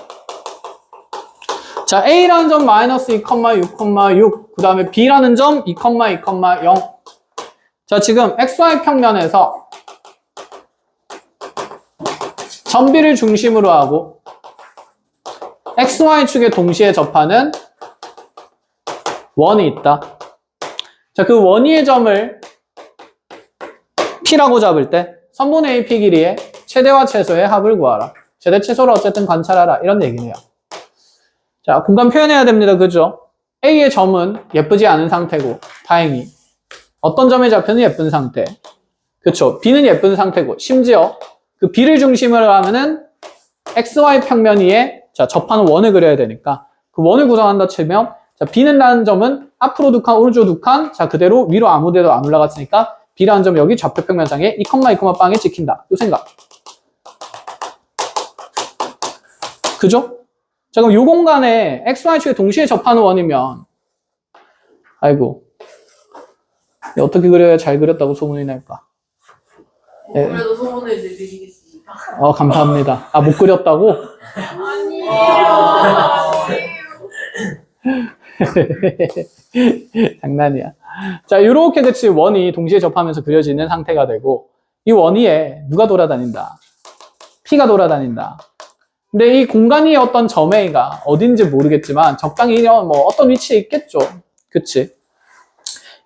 자, A라는 점 마이너스 2,6,6, 그 다음에 B라는 점 2,2,0. 자, 지금 XY 평면에서 점 B를 중심으로 하고 XY축에 동시에 접하는 원이 있다. 자, 그 원위의 점을 P라고 잡을 때 선분의 AP 길이의 최대와 최소의 합을 구하라. 최대 최소를 어쨌든 관찰하라. 이런 얘기네요. 자, 공간 표현해야 됩니다. 그죠? A의 점은 예쁘지 않은 상태고 다행히 어떤 점의 좌표는 예쁜 상태. 그쵸? B는 예쁜 상태고 심지어 그 B를 중심으로 하면은 XY 평면 위에 자, 접하는 원을 그려야 되니까 그 원을 구성한다 치면 자, B는 라는 점은 앞으로 두 칸, 오른쪽 두 칸, 자, 그대로 위로 아무 데도 안 올라갔으니까 B라는 점 여기 좌표 평면상에 2,2,빵에 찍힌다. 요 생각. 그죠? 자, 그럼 요 공간에 XY축에 동시에 접하는 원이면 아이고 어떻게 그려야 잘 그렸다고 소문이 날까? 네. 그래도 소문을 내드리겠습니다. 감사합니다. 못 그렸다고? 아니에요. 장난이야. 자, 요렇게 그치 원이 동시에 접하면서 그려지는 상태가 되고 이 원 위에 누가 돌아다닌다? P가 돌아다닌다. 근데 이 공간 위에 어떤 점 A가 어딘지 모르겠지만 적당히 뭐 어떤 위치에 있겠죠. 그치?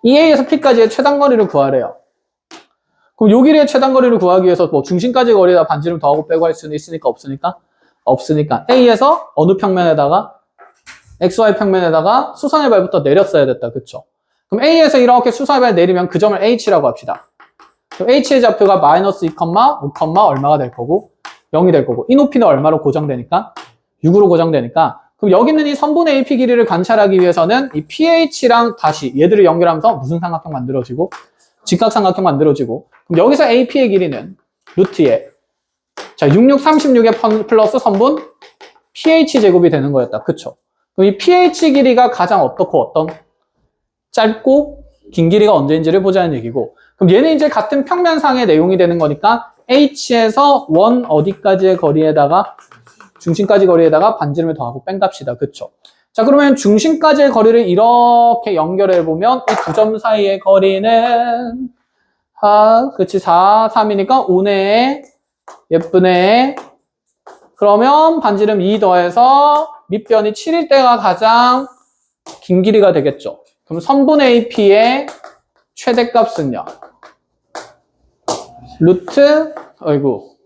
이 A에서 P까지의 최단거리를 구하래요. 그럼 요 길이의 최단거리를 구하기 위해서 뭐 중심까지 거리에다 반지름 더하고 빼고 할 수는 있으니까 없으니까? 없으니까 A에서 어느 평면에다가 XY 평면에다가 수선의 발부터 내렸어야 됐다. 그쵸? 그럼 A에서 이렇게 수선의 발 내리면 그 점을 H라고 합시다. 그럼 H의 좌표가 마이너스 2, 5, 얼마가 될 거고 0이 될 거고 이 높이는 얼마로 고정되니까? 6으로 고정되니까 그럼 여기 있는 이 선분의 AP 길이를 관찰하기 위해서는 이 PH랑 다시 얘들을 연결하면서 무슨 삼각형 만들어지고? 직각삼각형 만들어지고 그럼 여기서 AP의 길이는 루트에 자 66, 36의 플러스 선분 PH 제곱이 되는 거였다. 그쵸? 그럼 이 PH 길이가 가장 어떻고 어떤? 짧고 긴 길이가 언제인지를 보자는 얘기고 그럼 얘는 이제 같은 평면상의 내용이 되는 거니까 H에서 원 어디까지의 거리에다가 중심까지 거리에다가 반지름을 더하고 뺀 값이다. 그쵸? 자, 그러면 중심까지의 거리를 이렇게 연결해 보면 이 두 점 사이의 거리는 그치 4, 3이니까 5네 예쁘네. 그러면 반지름 2 더해서 밑변이 7일 때가 가장 긴 길이가 되겠죠. 그럼 선분 AP의 최대값은요? 루트, 아이고.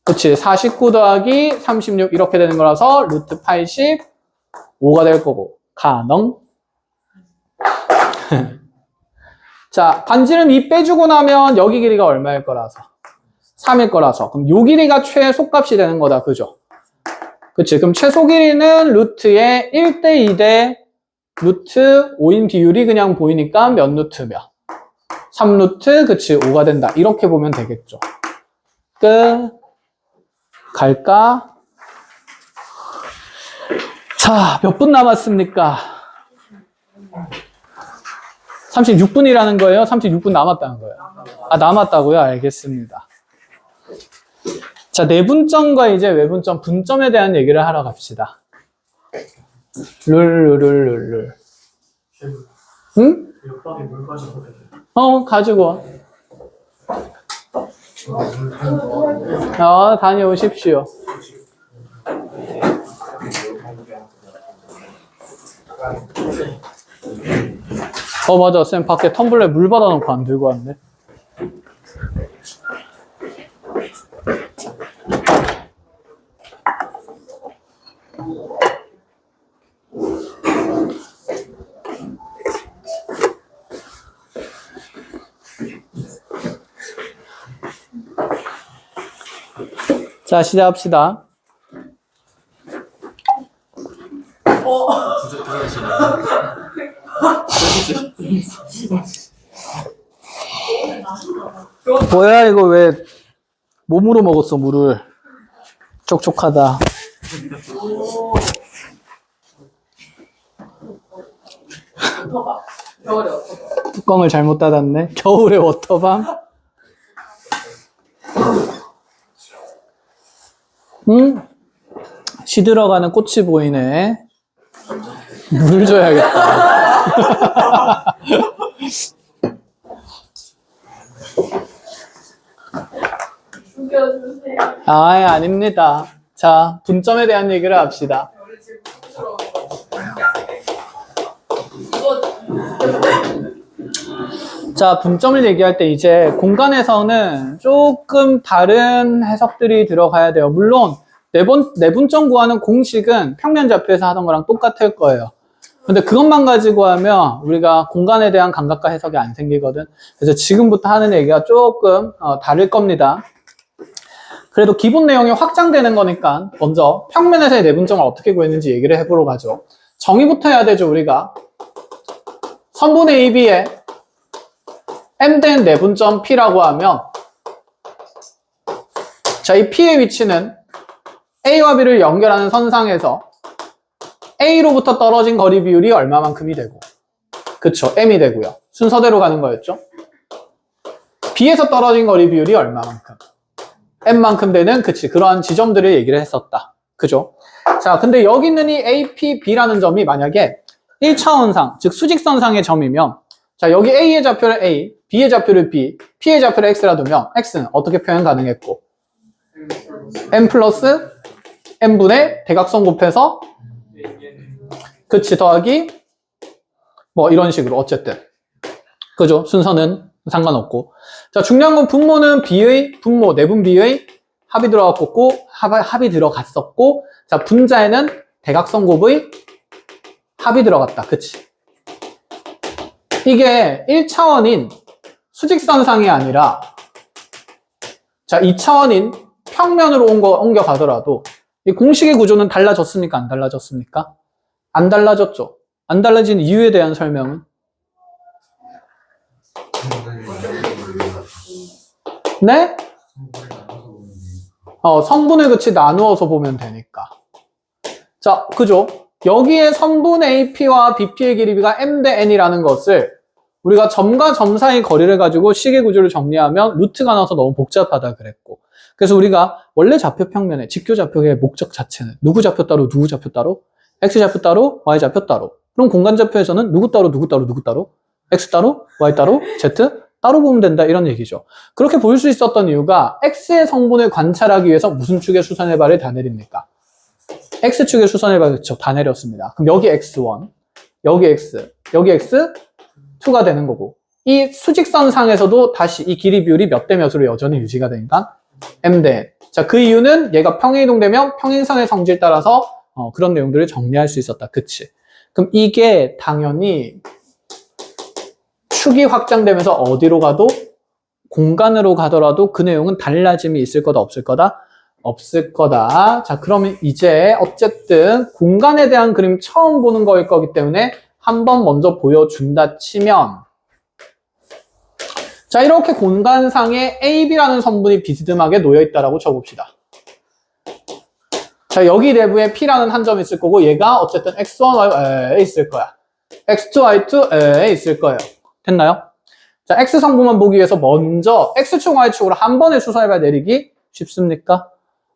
그치, 49 더하기 36 이렇게 되는 거라서 루트 85가 될 거고. 가능? 자, 반지름 2 빼주고 나면 여기 길이가 얼마일 거라서? 3일 거라서. 그럼 요 길이가 최소값이 되는 거다. 그죠? 그치. 그럼 최소 길이는 루트의 1대 2대 루트 5인 비율이 그냥 보이니까 몇 루트며? 3루트, 그치. 5가 된다. 이렇게 보면 되겠죠. 끝. 갈까? 자, 몇 분 남았습니까? 36분이라는 거예요? 36분 남았다는 거예요? 아, 남았다고요? 알겠습니다. 자, 내분점과 이제 외분점, 분점에 대한 얘기를 하러 갑시다. 룰. 응? 옆방에 물 가지고 가지고 와. 다녀오십시오. 맞아. 쌤 밖에 텀블러에 물 받아놓고 안 들고 왔네. 자, 시작합시다. 뭐야, 이거 왜 몸으로 먹었어, 물을. 촉촉하다. 워터밤. 겨울에 워터밤. 뚜껑을 잘못 닫았네. 겨울에 워터밤. 시들어가는 꽃이 보이네. 물 줘야겠다. 숨겨주세요. 아닙니다. 자, 분점에 대한 얘기를 합시다. 우리 지금 부끄러운 거. 자, 분점을 얘기할 때 이제 공간에서는 조금 다른 해석들이 들어가야 돼요. 물론 내분점 구하는 공식은 평면좌표에서 하던 거랑 똑같을 거예요. 근데 그것만 가지고 하면 우리가 공간에 대한 감각과 해석이 안 생기거든. 그래서 지금부터 하는 얘기가 조금 다를 겁니다. 그래도 기본 내용이 확장되는 거니까 먼저 평면에서의 내분점을 어떻게 구했는지 얘기를 해보러 가죠. 정의부터 해야 되죠, 우리가. 선분 AB에 M된 내분점 P라고 하면, 자, 이 P의 위치는 A와 B를 연결하는 선상에서 A로부터 떨어진 거리 비율이 얼마만큼이 되고, 그쵸, M이 되고요. 순서대로 가는 거였죠. B에서 떨어진 거리 비율이 얼마만큼, M만큼 되는, 그치, 그러한 지점들을 얘기를 했었다. 그죠? 자, 근데 여기 있는 이 AP, B라는 점이 만약에 1차원상, 즉 수직선상의 점이면, 자, 여기 A의 좌표를 A, B의 좌표를 B, P의 좌표를 X라 두면 X는 어떻게 표현 가능했고, M 플러스 M분의 대각선 곱해서, 그치, 더하기 뭐 이런 식으로 어쨌든, 그죠? 순서는 상관없고. 자, 중요한 건 분모는 B의 분모, 내분 B의 합이 들어갔고, 합이 들어갔었고, 자, 분자에는 대각선 곱의 합이 들어갔다. 그치? 이게 1차원인 수직선상이 아니라, 자, 2차원인 평면으로 옮겨가더라도 이 공식의 구조는 달라졌습니까? 안 달라졌습니까? 안 달라졌죠. 안 달라진 이유에 대한 설명은? 네? 성분을 그치 나누어서 보면 되니까. 자, 그죠? 여기에 선분 AP와 BP의 길이가 M 대 N이라는 것을 우리가 점과 점 사이 거리를 가지고 식의 구조를 정리하면 루트가 나와서 너무 복잡하다 그랬고, 그래서 우리가 원래 좌표 평면에 직교 좌표의 목적 자체는 누구 좌표 따로 누구 좌표 따로, X 좌표 따로 Y 좌표 따로, 그럼 공간 좌표에서는 누구 따로 누구 따로 누구 따로, X 따로 Y 따로 Z 따로 보면 된다, 이런 얘기죠. 그렇게 볼 수 있었던 이유가 X의 성분을 관찰하기 위해서 무슨 축의 수선의 발을 다 내립니까? X축의 수선해봐야 그쵸? 다 내렸습니다. 그럼 여기 X1, 여기 X, 여기 X2가 되는 거고, 이 수직선상에서도 다시 이 길이 비율이 몇 대 몇으로 여전히 유지가 되니까 M 대 N. 자, 그 이유는 얘가 평행이동되면 평행선의 성질 따라서 그런 내용들을 정리할 수 있었다. 그치? 그럼 이게 당연히 축이 확장되면서 어디로 가도 공간으로 가더라도 그 내용은 달라짐이 있을 거다, 없을 거다? 없을 거다. 자, 그러면 이제 어쨌든 공간에 대한 그림 처음 보는 거일 거기 때문에 한번 먼저 보여준다 치면, 자, 이렇게 공간상에 AB라는 성분이 비스듬하게 놓여있다라고 쳐봅시다. 자, 여기 내부에 P라는 한 점이 있을 거고, 얘가 어쨌든 X1, Y에 있을 거야. X2, Y2에 있을 거예요. 됐나요? 자, X 성분만 보기 위해서 먼저 X축, Y축으로 한 번에 수선해봐 내리기 쉽습니까?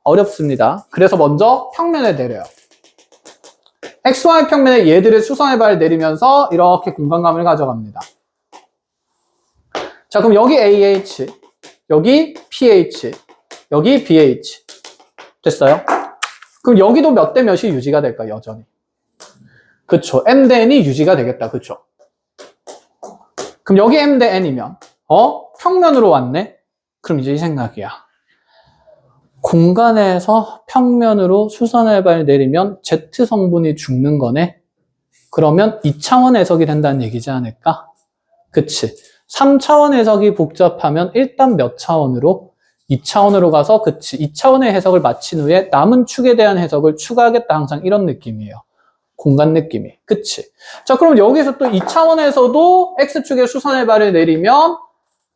어렵습니다. 그래서 먼저 평면에 내려요. XY 평면에 얘들의 수선해봐를 내리면서 이렇게 공간감을 가져갑니다. 자, 그럼 여기 AH, 여기 PH, 여기 BH. 됐어요? 그럼 여기도 몇 대 몇이 유지가 될까, 여전히? 그쵸. M 대 N이 유지가 되겠다. 그쵸. 그럼 여기 M 대 N이면, 평면으로 왔네? 그럼 이제 이 생각이야. 공간에서 평면으로 수선해발 내리면 Z 성분이 죽는 거네? 그러면 2차원 해석이 된다는 얘기지 않을까? 그치. 3차원 해석이 복잡하면 일단 몇 차원으로? 2차원으로 가서 그치. 2차원의 해석을 마친 후에 남은 축에 대한 해석을 추가하겠다. 항상 이런 느낌이에요. 공간 느낌이. 그치. 자, 그럼 여기서 또 2차원에서도 X축에 수선해발을 내리면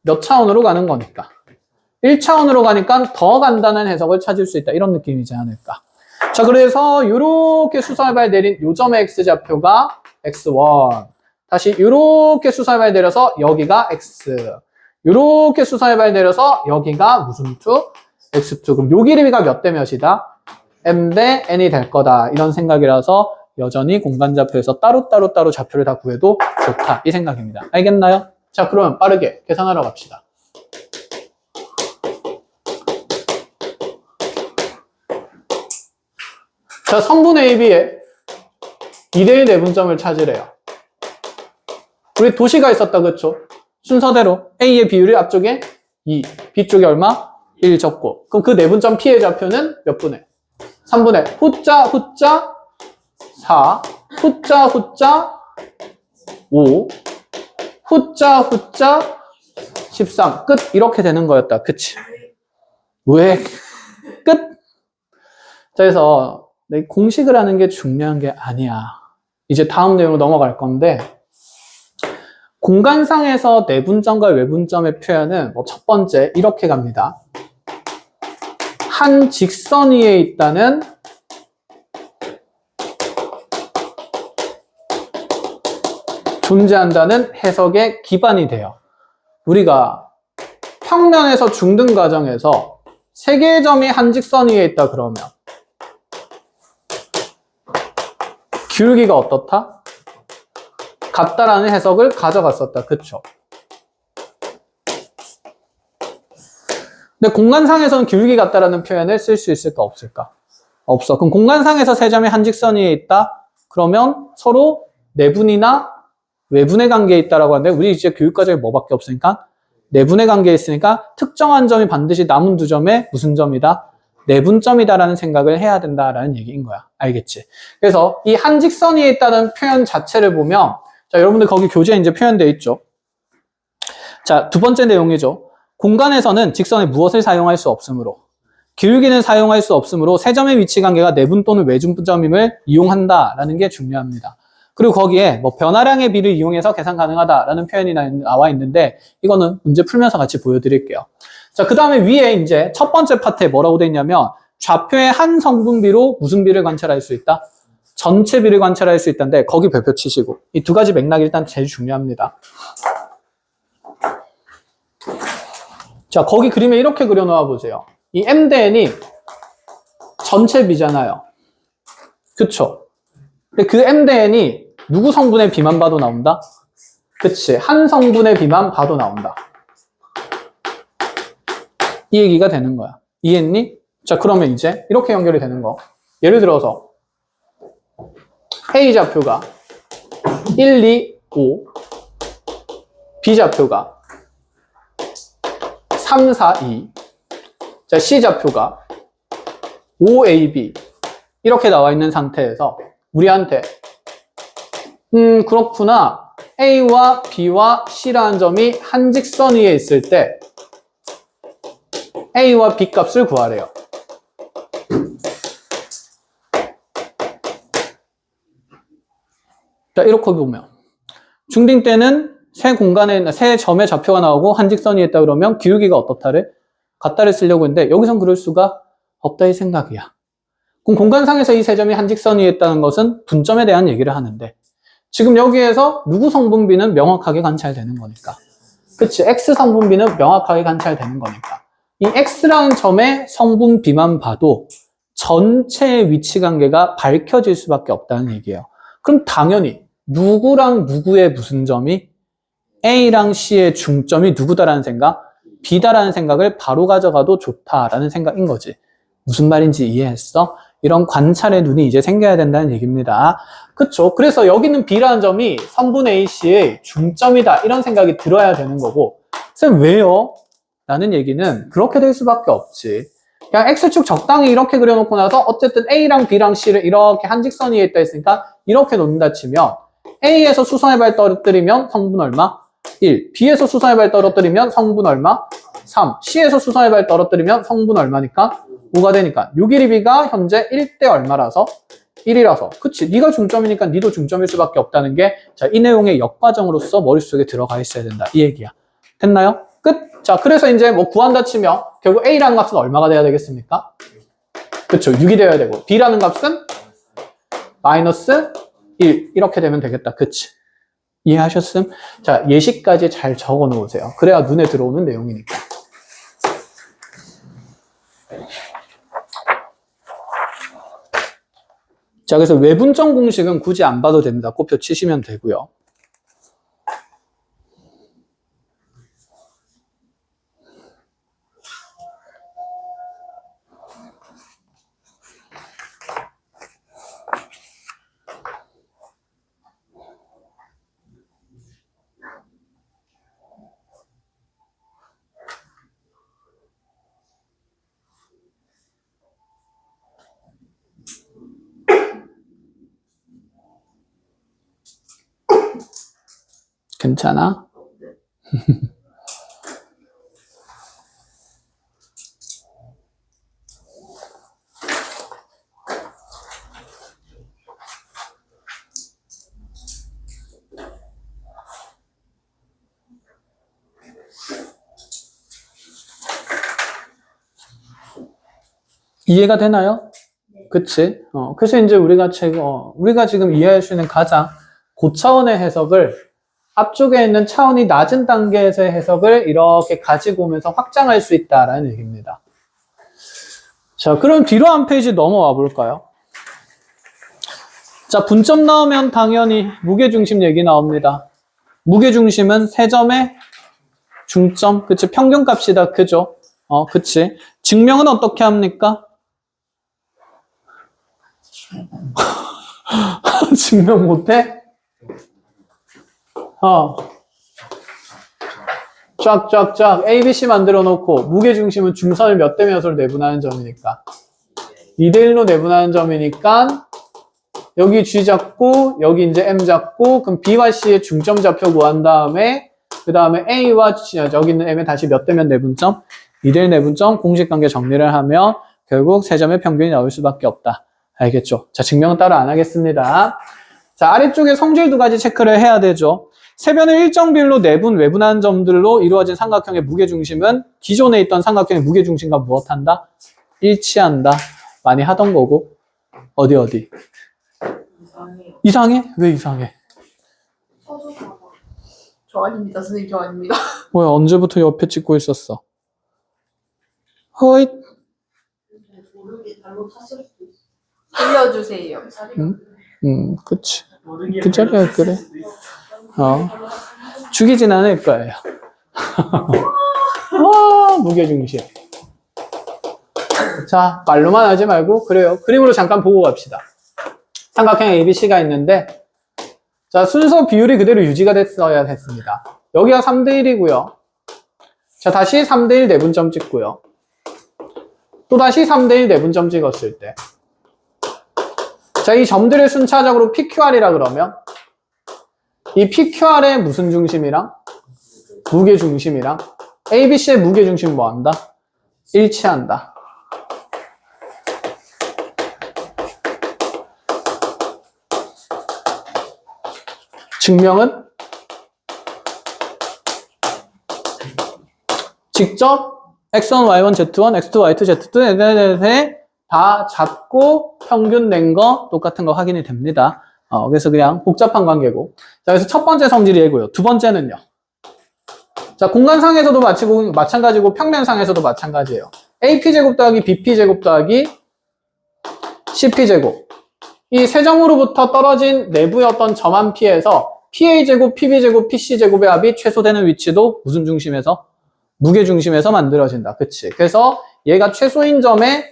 몇 차원으로 가는 거니까? 1차원으로 가니까 더 간단한 해석을 찾을 수 있다. 이런 느낌이지 않을까. 자, 그래서 이렇게 수선해발 내린 요 점의 X좌표가 X1. 다시 이렇게 수선해발 내려서 여기가 X. 이렇게 수선해발 내려서 여기가 무슨 2? X2. 그럼 요 길이가 몇 대 몇이다? M 대 N이 될 거다. 이런 생각이라서 여전히 공간좌표에서 따로 좌표를 다 구해도 좋다. 이 생각입니다. 알겠나요? 자, 그러면 빠르게 계산하러 갑시다. 자, 성분 AB에 2대1 내분점을 찾으래요. 우리 도시가 있었다, 그쵸? 순서대로 A의 비율이 앞쪽에 2, B쪽에 얼마? 1 적고. 그럼 그 내분점 P의 좌표는 몇 분의? 3분의 후자 4, 후자 5, 후자 13. 끝. 이렇게 되는 거였다. 그치? 왜? 끝. 자, 그래서 공식을 하는 게 중요한 게 아니야. 이제 다음 내용으로 넘어갈 건데, 공간상에서 내분점과 외분점의 표현은 첫 번째 이렇게 갑니다. 한 직선 위에 있다는 존재한다는 해석의 기반이 돼요. 우리가 평면에서 중등 과정에서 세 개의 점이 한 직선 위에 있다 그러면 기울기가 어떻다? 같다라는 해석을 가져갔었다. 그쵸? 근데 공간상에서는 기울기 같다라는 표현을 쓸 수 있을까 없을까? 없어. 그럼 공간상에서 세 점이 한 직선 위에 있다? 그러면 서로 내분이나 외분의 관계에 있다라고 하는데 우리 이제 교육과정에 뭐밖에 없으니까 내분의 관계에 있으니까 특정한 점이 반드시 남은 두 점의 무슨 점이다? 내분점이다라는 생각을 해야 된다라는 얘기인 거야. 알겠지? 그래서 이 한 직선 위에 있다는 표현 자체를 보면 자, 여러분들 거기 교재에 이제 표현되어 있죠. 자, 두 번째 내용이죠. 공간에서는 직선에 무엇을 사용할 수 없으므로 기울기는 사용할 수 없으므로 세 점의 위치 관계가 내분 또는 외분점임을 이용한다라는 게 중요합니다. 그리고 거기에 뭐 변화량의 비를 이용해서 계산 가능하다라는 표현이 나와 있는데 이거는 문제 풀면서 같이 보여드릴게요. 자, 그 다음에 위에 이제 첫 번째 파트에 뭐라고 돼 있냐면 좌표의 한 성분비로 무슨 비를 관찰할 수 있다? 전체 비를 관찰할 수 있다는데 거기 별표 치시고 이 두 가지 맥락이 일단 제일 중요합니다. 자, 거기 그림에 이렇게 그려놓아 보세요. 이 M 대 N이 전체 비잖아요. 그쵸? 근데 그 M 대 N이 누구 성분의 비만 봐도 나온다? 그치? 한 성분의 비만 봐도 나온다. 이 얘기가 되는 거야. 이해했니? 자, 그러면 이제 이렇게 연결이 되는 거. 예를 들어서 A 좌표가 1, 2, 5, B 좌표가 3, 4, 2, 자, C 좌표가 5AB 이렇게 나와 있는 상태에서 우리한테 그렇구나. A와 B와 C라는 점이 한 직선 위에 있을 때 A와 B 값을 구하래요. 자, 이렇게 보면 중딩 때는 세 점의 좌표가 나오고 한 직선 위에 있다 그러면 기울기가 어떻다를? 같다를 쓰려고 했는데 여기선 그럴 수가 없다 이 생각이야. 그럼 공간상에서 이 세 점이 한 직선 위에 있다는 것은 분점에 대한 얘기를 하는데 지금 여기에서 누구 성분비는 명확하게 관찰되는 거니까. 그치? X 성분비는 명확하게 관찰되는 거니까. 이 X라는 점의 성분비만 봐도 전체의 위치 관계가 밝혀질 수밖에 없다는 얘기예요. 그럼 당연히 누구랑 누구의 무슨 점이 A랑 C의 중점이 누구다라는 생각, B다라는 생각을 바로 가져가도 좋다라는 생각인 거지. 무슨 말인지 이해했어? 이런 관찰의 눈이 이제 생겨야 된다는 얘기입니다. 그쵸? 그래서 여기는 B라는 점이 성분 AC의 중점이다 이런 생각이 들어야 되는 거고 쌤 왜요? 라는 얘기는 그렇게 될 수밖에 없지. 그냥 X축 적당히 이렇게 그려놓고 나서 어쨌든 A랑 B랑 C를 이렇게 한 직선 위에 있다 했으니까 이렇게 놓는다 치면 A에서 수선의 발 떨어뜨리면 성분 얼마? 1. B에서 수선의 발 떨어뜨리면 성분 얼마? 3. C에서 수선의 발 떨어뜨리면 성분 얼마니까? 5가 되니까 6, 1, 2가 현재 1대 얼마라서? 1이라서. 그치? 네가 중점이니까 니도 중점일 수밖에 없다는 게 자, 이 내용의 역과정으로서 머릿속에 들어가 있어야 된다. 이 얘기야. 됐나요? 끝. 자, 그래서 이제 뭐 구한다 치면 결국 A라는 값은 얼마가 돼야 되겠습니까? 그쵸? 6이 되어야 되고 B라는 값은 마이너스 1 이렇게 되면 되겠다. 그치? 이해하셨음? 자, 예시까지 잘 적어 놓으세요. 그래야 눈에 들어오는 내용이니까. 자, 그래서 외분점 공식은 굳이 안 봐도 됩니다. 곱표 치시면 되고요. 괜찮아? 이해가 되나요? 그치? 그래서 이제 우리가 지금 이해할 수 있는 가장 고차원의 해석을 앞쪽에 있는 차원이 낮은 단계에서의 해석을 이렇게 가지고 오면서 확장할 수 있다라는 얘기입니다. 자, 그럼 뒤로 한 페이지 넘어와 볼까요? 자, 분점 나오면 당연히 무게중심 얘기 나옵니다. 무게중심은 세 점의 중점, 그치? 평균값이다, 그죠? 그치? 증명은 어떻게 합니까? 증명 못해? 쫙쫙쫙 ABC 만들어 놓고 무게중심은 중선을 몇 대 몇으로 내분하는 점이니까 2대1로 내분하는 점이니까 여기 G 잡고 여기 이제 M 잡고 그럼 B와 C의 중점 좌표 구한 다음에 그 다음에 A와 여기 있는 M에 다시 몇 대 몇 내분점? 2대1 내분점 공식관계 정리를 하면 결국 세 점의 평균이 나올 수밖에 없다. 알겠죠? 자, 증명은 따로 안 하겠습니다. 자, 아래쪽에 성질 두 가지 체크를 해야 되죠. 세변을 일정 비율로 내분, 외분한 점들로 이루어진 삼각형의 무게중심은 기존에 있던 삼각형의 무게중심과 무엇한다? 일치한다. 많이 하던 거고. 어디? 이상해. 이상해? 왜 이상해? 저 아닙니다. 선생님 저 아닙니다. 뭐야, 언제부터 옆에 찍고 있었어? 허잇. 모르게 잘못 샀을 수도 있어. 알려주세요. 그치. 그 자리야, 그래. 죽이진 않을 거예요. 무게중심. 자, 말로만 하지 말고, 그래요. 그림으로 잠깐 보고 갑시다. 삼각형 ABC가 있는데 자, 순서 비율이 그대로 유지가 됐어야 됐습니다. 여기가 3대1이고요. 자, 다시 3대1 내분점 찍고요. 또다시 3대1 내분점 찍었을 때 자, 이 점들을 순차적으로 PQR이라 그러면 이 PQR의 무슨 중심이랑 무게 중심이랑 ABC의 무게 중심 뭐 한다? 일치한다. 증명은 직접 x1, y1, z1, x2, y2, z2 다 잡고 평균 낸 거 똑같은 거 확인이 됩니다. 그래서 그냥 복잡한 관계고. 자, 그래서 첫 번째 성질이 얘고요. 두 번째는요. 자, 공간상에서도 마찬가지고 평면상에서도 마찬가지예요. AP제곱 더하기 BP제곱 더하기 CP제곱. 이 세 점으로부터 떨어진 내부의 어떤 점 한 P에서 PA제곱, PB제곱, PC제곱의 합이 최소되는 위치도 무슨 중심에서? 무게 중심에서 만들어진다. 그치? 그래서 얘가 최소인 점의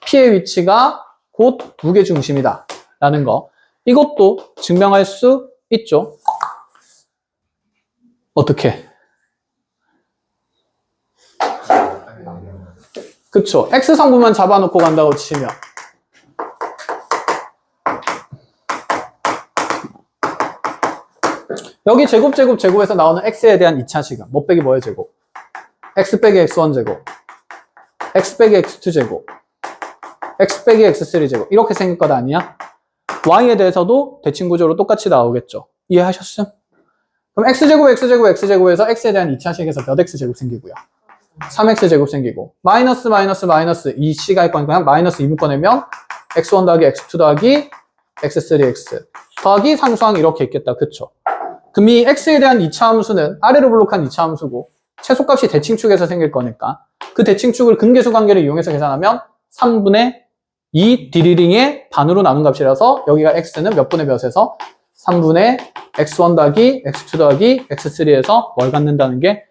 P의 위치가 곧 무게 중심이다. 라는 거. 이것도 증명할 수 있죠. 어떻게? 그쵸? X성분만 잡아놓고 간다고 치면 여기 제곱에서 나오는 X에 대한 2차 시간. 뭐 빼기 뭐의 제곱? X 빼기 X1 제곱. X 빼기 X2 제곱. X 빼기 X3 제곱. 이렇게 생길 것 아니야? Y에 대해서도 대칭구조로 똑같이 나오겠죠. 이해하셨음? 그럼 X제곱에서 X에 대한 2차식에서 몇 X제곱 생기고요. 3X제곱 생기고 마이너스 이 C가 있고 그냥 마이너스 2 묶어내면 X1 더하기 X2 더하기 X3X 더하기 상수항 이렇게 있겠다. 그쵸? 그럼 이 X에 대한 2차 함수는 아래로 블록한 2차 함수고 최소값이 대칭축에서 생길 거니까 그 대칭축을 근계수 관계를 이용해서 계산하면 3분의 2 디리링의 반으로 나눈 값이라서 여기가 X는 몇 분의 몇에서 3분의 X1 더하기 X2 더하기 X3에서 뭘 갖는다는 게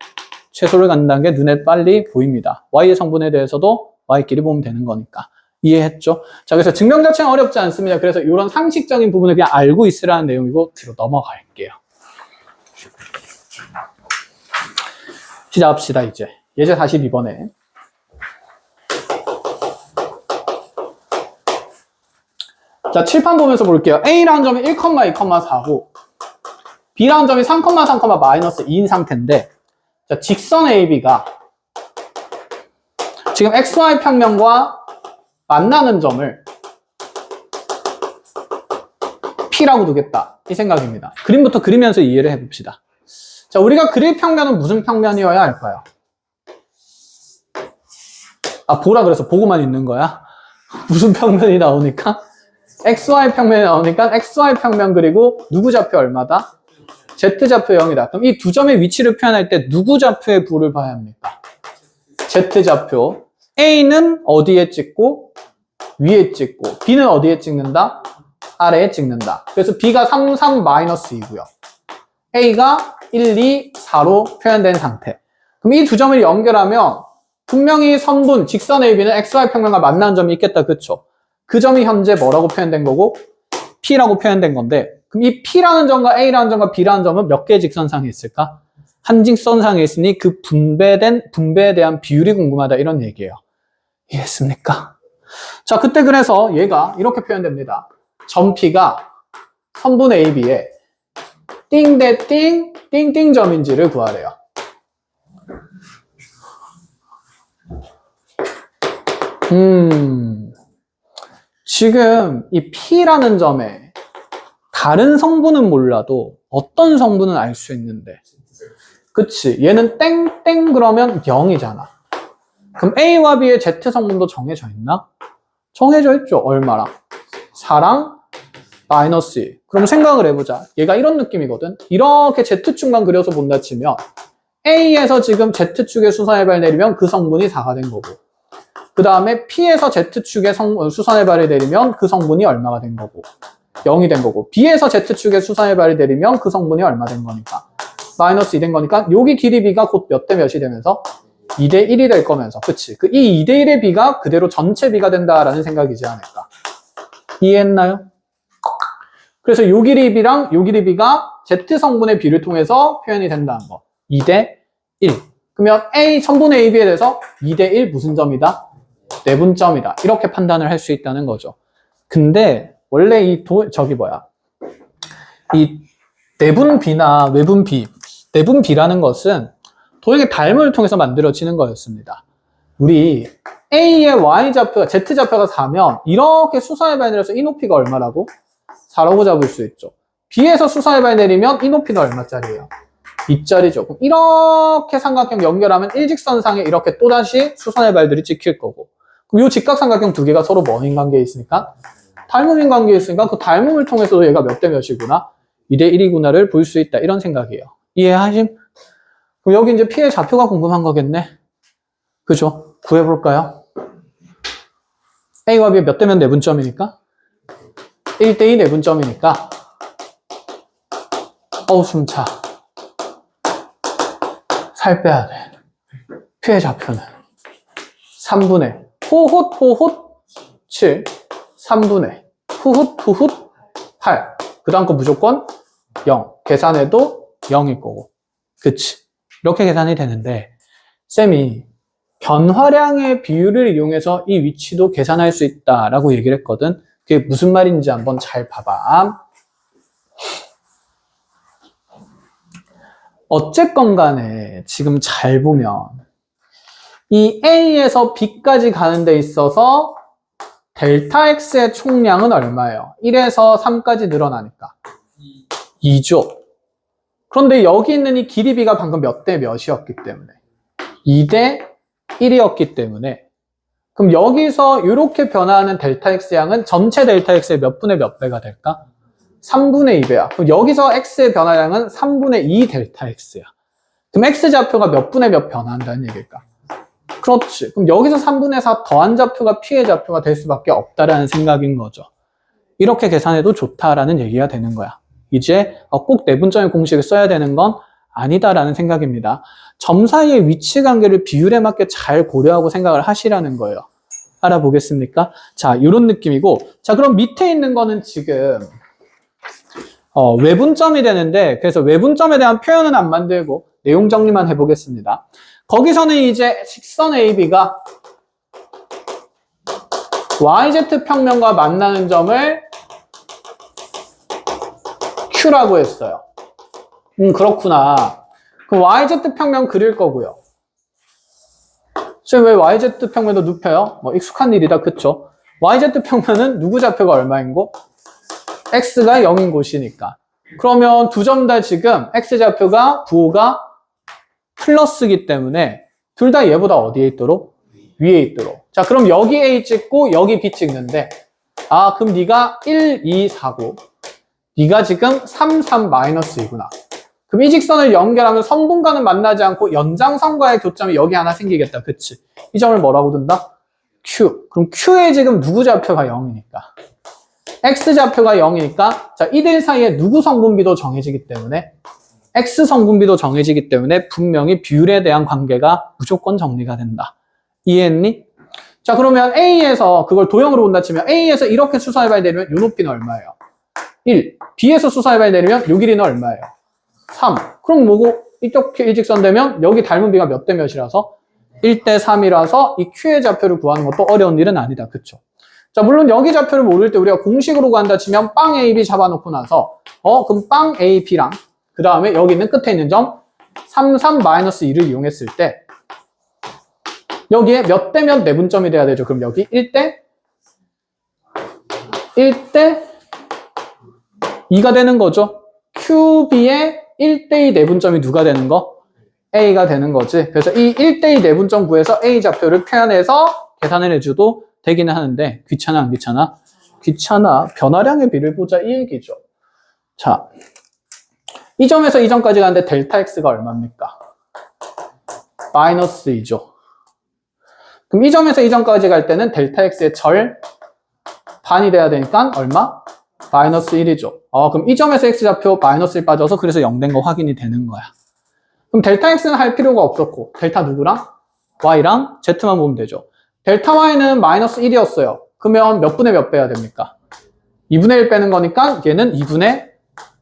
최소를 갖는다는 게 눈에 빨리 보입니다. Y의 성분에 대해서도 Y끼리 보면 되는 거니까. 이해했죠? 자, 그래서 증명 자체는 어렵지 않습니다. 그래서 이런 상식적인 부분을 그냥 알고 있으라는 내용이고 뒤로 넘어갈게요. 시작합시다, 이제. 예제 42번에. 자, 칠판 보면서 볼게요. A라는 점이 1,2,4고 B라는 점이 3,3,-2인 상태인데 자, 직선 AB가 지금 XY 평면과 만나는 점을 P라고 두겠다. 이 생각입니다. 그림부터 그리면서 이해를 해봅시다. 자, 우리가 그릴 평면은 무슨 평면이어야 할까요? 아, 보라 그래서 보고만 있는 거야? 무슨 평면이 나오니까? XY 평면이 나오니까 XY 평면 그리고 누구 좌표 얼마다? Z좌표 0이다. 그럼 이 두 점의 위치를 표현할 때 누구 좌표의 부를 봐야 합니까? Z좌표. A는 어디에 찍고 위에 찍고 B는 어디에 찍는다? 아래에 찍는다. 그래서 B가 3, 3-2고요. A가 1, 2, 4로 표현된 상태. 그럼 이 두 점을 연결하면 분명히 선분, 직선 AB는 XY 평면과 만나는 점이 있겠다. 그쵸? 그 점이 현재 뭐라고 표현된 거고? P라고 표현된 건데 그럼 이 P라는 점과 A라는 점과 B라는 점은 몇 개의 직선상에 있을까? 한 직선상에 있으니 그 분배에 대한 비율이 궁금하다 이런 얘기예요. 이해했습니까? 자, 그때 그래서 얘가 이렇게 표현됩니다. 점 P가 선분 AB에 띵 대 띵, 띵띵 점인지를 구하래요. 지금 이 P라는 점에 다른 성분은 몰라도 어떤 성분은 알 수 있는데 그치? 얘는 땡땡 그러면 0이잖아. 그럼 A와 B의 Z 성분도 정해져 있나? 정해져 있죠. 얼마랑? 4랑 마이너스 1. 그럼 생각을 해보자. 얘가 이런 느낌이거든. 이렇게 Z축만 그려서 본다 치면 A에서 지금 Z축의 수선해발 내리면 그 성분이 4가 된 거고 그 다음에 P에서 Z축의 수선해발이 내리면 그 성분이 얼마가 된 거고 0이 된 거고 B에서 Z축의 수선해발이 내리면 그 성분이 얼마 된 거니까 마이너스 2 된 거니까 여기 길이 B가 곧 몇 대 몇이 되면서 2대 1이 될 거면서 그치? 이 2대 1의 B가 그대로 전체 B가 된다라는 생각이지 않을까. 이해했나요? 그래서 요 길이 b랑 요 길이 b가 z성분의 b를 통해서 표현이 된다는 거. 2대 1. 그러면 a 천분의 ab에 대해서 2대 1 무슨 점이다? 내분점이다. 이렇게 판단을 할 수 있다는 거죠. 근데 원래 이 이 내분 b나 외분 b, 내분 b라는 것은 도형의 닮음을 통해서 만들어지는 거였습니다. 우리 A의 Y좌표가, Z좌표가 4면 이렇게 수선해봐야 내려서 이 높이가 얼마라고? 4라고 잡을 수 있죠. B에서 수선해봐야 내리면 이 높이는 얼마짜리예요? 2짜리죠. 그럼 이렇게 삼각형 연결하면 일직선상에 이렇게 또다시 수선의 발들이 찍힐 거고, 그럼 이 직각삼각형 두 개가 서로 뭐인 관계에 있으니까? 닮음인 관계에 있으니까 그 닮음을 통해서도 얘가 몇 대 몇이구나? 2대 1이구나를 볼 수 있다. 이런 생각이에요. 이해하심? 그럼 여기 이제 P의 좌표가 궁금한 거겠네. 그죠? 구해볼까요? A와 B 몇 대면 내분점이니까? 1대2 내분점이니까. 숨차. 살 빼야 돼. P의 좌표는 3분의 호훗 7, 3분의 후훗 8. 그 다음 거 무조건 0. 계산해도 0일 거고. 그치? 이렇게 계산이 되는데, 쌤이 변화량의 비율을 이용해서 이 위치도 계산할 수 있다라고 얘기를 했거든. 그게 무슨 말인지 한번 잘 봐봐. 어쨌건 간에 지금 잘 보면 이 A에서 B까지 가는 데 있어서 델타 X의 총량은 얼마예요? 1에서 3까지 늘어나니까 2죠. 그런데 여기 있는 이 길이 B가 방금 몇 대 몇이었기 때문에 2대 1이었기 때문에, 그럼 여기서 이렇게 변화하는 델타 X 양은 전체 델타 X의 몇 분의 몇 배가 될까? 3분의 2배야. 그럼 여기서 X의 변화량은 3분의 2 델타 X야. 그럼 X좌표가 몇 분의 몇 변화한다는 얘기일까? 그렇지. 그럼 여기서 3분의 4 더한 좌표가 P의 좌표가 될 수밖에 없다라는 생각인 거죠. 이렇게 계산해도 좋다라는 얘기가 되는 거야. 이제 꼭 내분점의 공식을 써야 되는 건 아니다라는 생각입니다. 점 사이의 위치 관계를 비율에 맞게 잘 고려하고 생각을 하시라는 거예요. 알아보겠습니까? 자, 이런 느낌이고, 자, 그럼 밑에 있는 거는 지금 외분점이 되는데, 그래서 외분점에 대한 표현은 안 만들고 내용 정리만 해보겠습니다. 거기서는 이제 직선 AB가 YZ 평면과 만나는 점을 Q라고 했어요. 그렇구나. 그럼 YZ 평면 그릴 거고요. 왜 YZ 평면도 눕혀요? 익숙한 일이다, 그쵸? YZ 평면은 누구 좌표가 얼마인고? X가 0인 곳이니까. 그러면 두 점 다 지금 X좌표가 부호가 플러스기 때문에 둘 다 얘보다 어디에 있도록? 위에 있도록. 자, 그럼 여기 A 찍고 여기 B 찍는데, 그럼 네가 1, 2, 4고 네가 지금 3, 3 마이너스이구나. 그럼 이 직선을 연결하면 선분과는 만나지 않고 연장선과의 교점이 여기 하나 생기겠다. 그치? 이 점을 뭐라고 둔다? Q. 그럼 Q의 지금 누구 좌표가 0이니까? X좌표가 0이니까, 자, 이들 사이에 누구 성분비도 정해지기 때문에, X 성분비도 정해지기 때문에 분명히 비율에 대한 관계가 무조건 정리가 된다. 이해했니? 자, 그러면 A에서 그걸 도형으로 본다 치면 A에서 이렇게 수선해봐야 되면 이 높이는 얼마예요? 1. B에서 수선해봐야 되면 이 길이는 얼마예요? 3. 그럼 뭐고? 이렇게 일직선 되면 여기 닮은 B가 몇 대 몇이라서? 1대 3이라서 이 Q의 좌표를 구하는 것도 어려운 일은 아니다. 그쵸? 자, 물론 여기 좌표를 모를 때 우리가 공식으로 구한다 치면 빵 AB 잡아놓고 나서 그럼 빵 AB랑 그 다음에 여기 있는 끝에 있는 점 3, 3 마이너스 2를 이용했을 때 여기에 몇 대 몇 내분점이 돼야 되죠? 그럼 여기 1대 2가 되는 거죠. QB의 1대2 내분점이 누가 되는 거? A가 되는 거지. 그래서 이 1대2 내분점 구해서 A 좌표를 표현해서 계산을 해줘도 되기는 하는데 귀찮아 안 귀찮아? 귀찮아. 변화량의 비를 보자 이 얘기죠. 자, 이 점에서 이 점까지 가는데 델타 X가 얼마입니까? 마이너스 2죠. 그럼 이 점에서 이 점까지 갈 때는 델타 X의 절 반이 돼야 되니까 얼마? 마이너스 1이죠. 그럼 이 점에서 X좌표 마이너스 1 빠져서 그래서 0 된 거 확인이 되는 거야. 그럼 델타 X는 할 필요가 없었고 델타 누구랑? Y랑 Z만 보면 되죠. 델타 Y는 마이너스 1이었어요. 그러면 몇 분의 몇 빼야 됩니까? 2분의 1 빼는 거니까 얘는 2분의